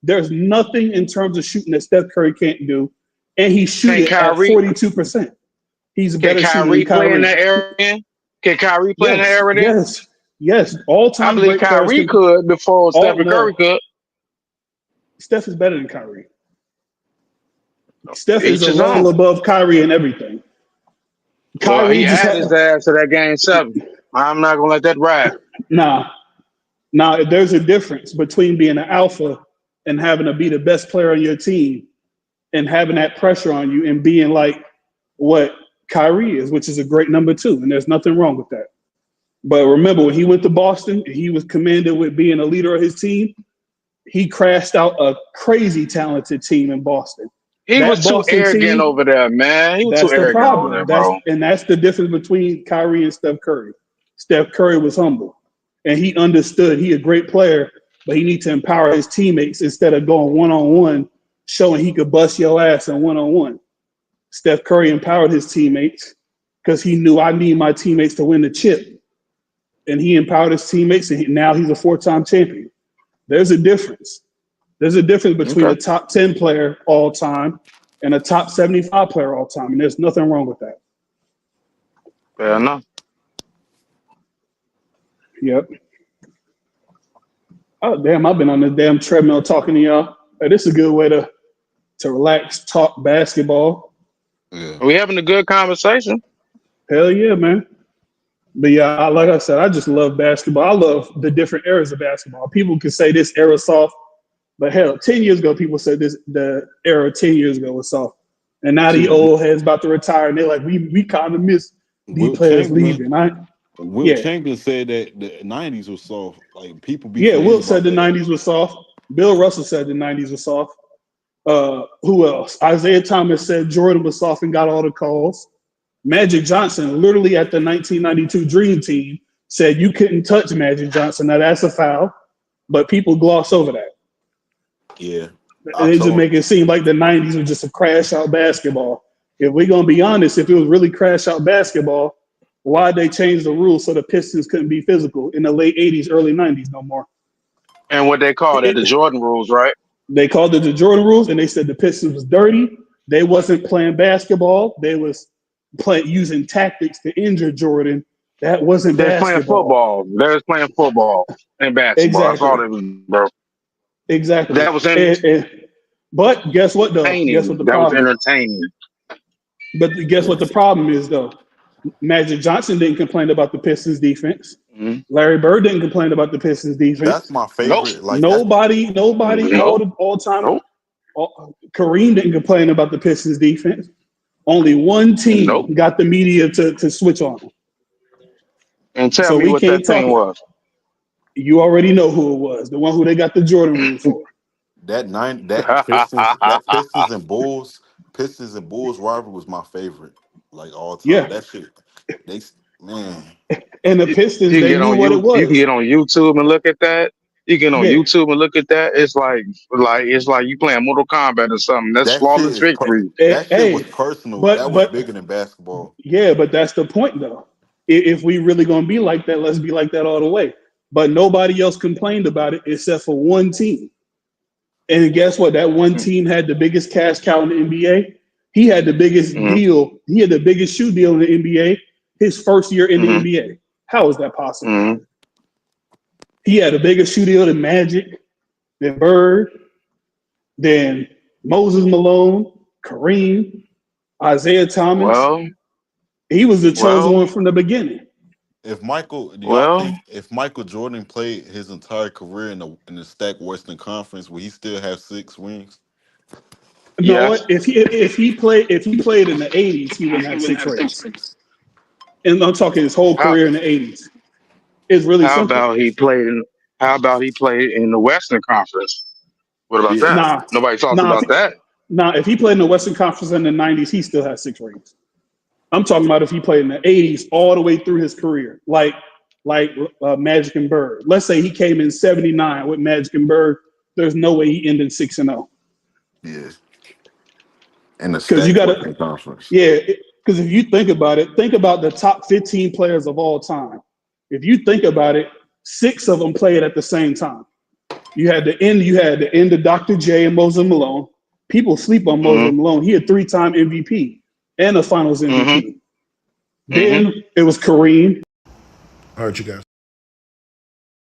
There's nothing in terms of shooting that Steph Curry can't do, and he shoot Can it at Kyrie 42%. He's a can better shooter than Kyrie play in Kyrie. that area? Then? Can Kyrie play in that Yes, area then? yes, yes. All I time believe great players Kyrie can. could before All Stephen Curry no, could. Steph is better than Kyrie. Steph is Each a his level own. above Kyrie in everything. Well, Kyrie he just added had his ass to that game 7. I'm not gonna let that ride. nah. Now there's a difference between being an alpha and having to be the best player on your team and having that pressure on you and being like what Kyrie is, which is a great number 2, and there's nothing wrong with that. But remember, when he went to Boston, he was commanded with being a leader of his team. He crashed out a crazy talented team in Boston. He was That too Boston arrogant team, over there, man. He was too that's the arrogant over problem. there, bro. That's the difference between Kyrie and Steph Curry. Steph Curry was humble, and he understood he a great player, but he needs to empower his teammates instead of going one-on-one, showing he could bust your ass in one-on-one. Steph Curry empowered his teammates because he knew I need my teammates to win the chip, and he empowered his teammates, and now he's a 4-time champion. There's a difference. There's a difference between a Okay, top 10 player all time and a top 75 player all time, and there's nothing wrong with that. fair enough. Yep. Oh, damn, I've been on the damn treadmill talking to y'all. Hey, this is a good way to relax, talk basketball. Yeah. We having a good conversation. Hell yeah, man. But yeah, like I said, I just love basketball. I love the different eras of basketball. People can say this era soft, but hell, 10 years ago, people said the era 10 years ago was soft. And now the See, old heads about to retire, and they're like, we kind of miss these Wilt players Chamberlain. leaving. Wilt Yeah. Chamberlain said that the '90s was soft. Like people be Yeah, forgetting Wilt said about the that. 90s was soft. Bill Russell said the 90s was soft. Who else? Isaiah Thomas said Jordan was soft and got all the calls. Magic Johnson, literally at the 1992 Dream Team, said you couldn't touch Magic Johnson. Now that's a foul, but people gloss over that. Yeah, I They just told make it seem like the 90s was just a crash out basketball. If we're going to be honest, if it was really crash out basketball, why'd they change the rules so the Pistons couldn't be physical in the late 80s, early 90s no more? And what they call that, the Jordan rules, right? They called it the Jordan rules, and they said the Pistons was dirty. They wasn't playing basketball. They was using tactics to injure Jordan. That wasn't They're playing basketball. football. They're playing football and basketball. That's all Exactly. it was, bro. Exactly. That was But guess what, though? Guess what entertaining. the That was problem? entertaining. But guess what the yes. problem is, though? Magic Johnson didn't complain about the Pistons defense. Mhm. Larry Bird didn't complain about the Pistons That's defense. my Nope. favorite. Like that's Nobody, Nope. all time. Nope. Kareem didn't complain about the Pistons defense. Only one Nope. team got the media to switch on them. And tell So me we what can't that talk team it. was. You already know who it was, the one who they got the Jordan rules for. Pistons and Bulls rivalry was my favorite. Like all time. Yeah. That shit. They man. And the You Pistons, can they get knew on what it you can was. get on YouTube and look at that. You get on Yeah, YouTube and look at that. It's like you playing Mortal Kombat or something. That's That shit flawless is victory. that shit was Hey, personal. That was but bigger than basketball. yeah, but that's the point though. If we really gonna be like that, let's be like that all the way. But nobody else complained about it except for one team. And guess what? That one team had the biggest cash cow in the NBA. He had the biggest Mm-hmm. deal. He had the biggest shoe deal in the NBA his first year in the Mm-hmm. NBA. How is that possible? Mm-hmm. He had a bigger shoe deal than Magic, than Bird, than Moses Malone, Kareem, Isaiah Thomas. Well, He was the chosen well, one from the beginning. Do y'all well. think if Michael Jordan played his entire career in the stacked Western Conference, would he still have 6 rings? No, Yes. if he played in the 80s, he wouldn't have 6 rings. And I'm talking his whole How career in the 80s. It's really how simple. about he played in how about he played in the Western Conference? What about Yeah. that? Nah, Nobody talks nah, about that. if he played in the Western Conference in the 90s, he still has 6 rings. I'm talking about if he played in the 80s all the way through his career, like Magic and Bird. Let's say he came in '79 with Magic and Bird. There's no way he ended 6-0 Yeah. In the because you stacked got to, Western Conference. yeah. Because if you think about it, think about the top 15 players of all time. If you think about it, 6 of them played at the same time. You had the end of Dr. J and Moses Malone. People sleep on Moses Mm-hmm. Malone. He had 3-time MVP and a Finals Mm-hmm. MVP. Mm-hmm. Then it was Kareem. All right, you guys.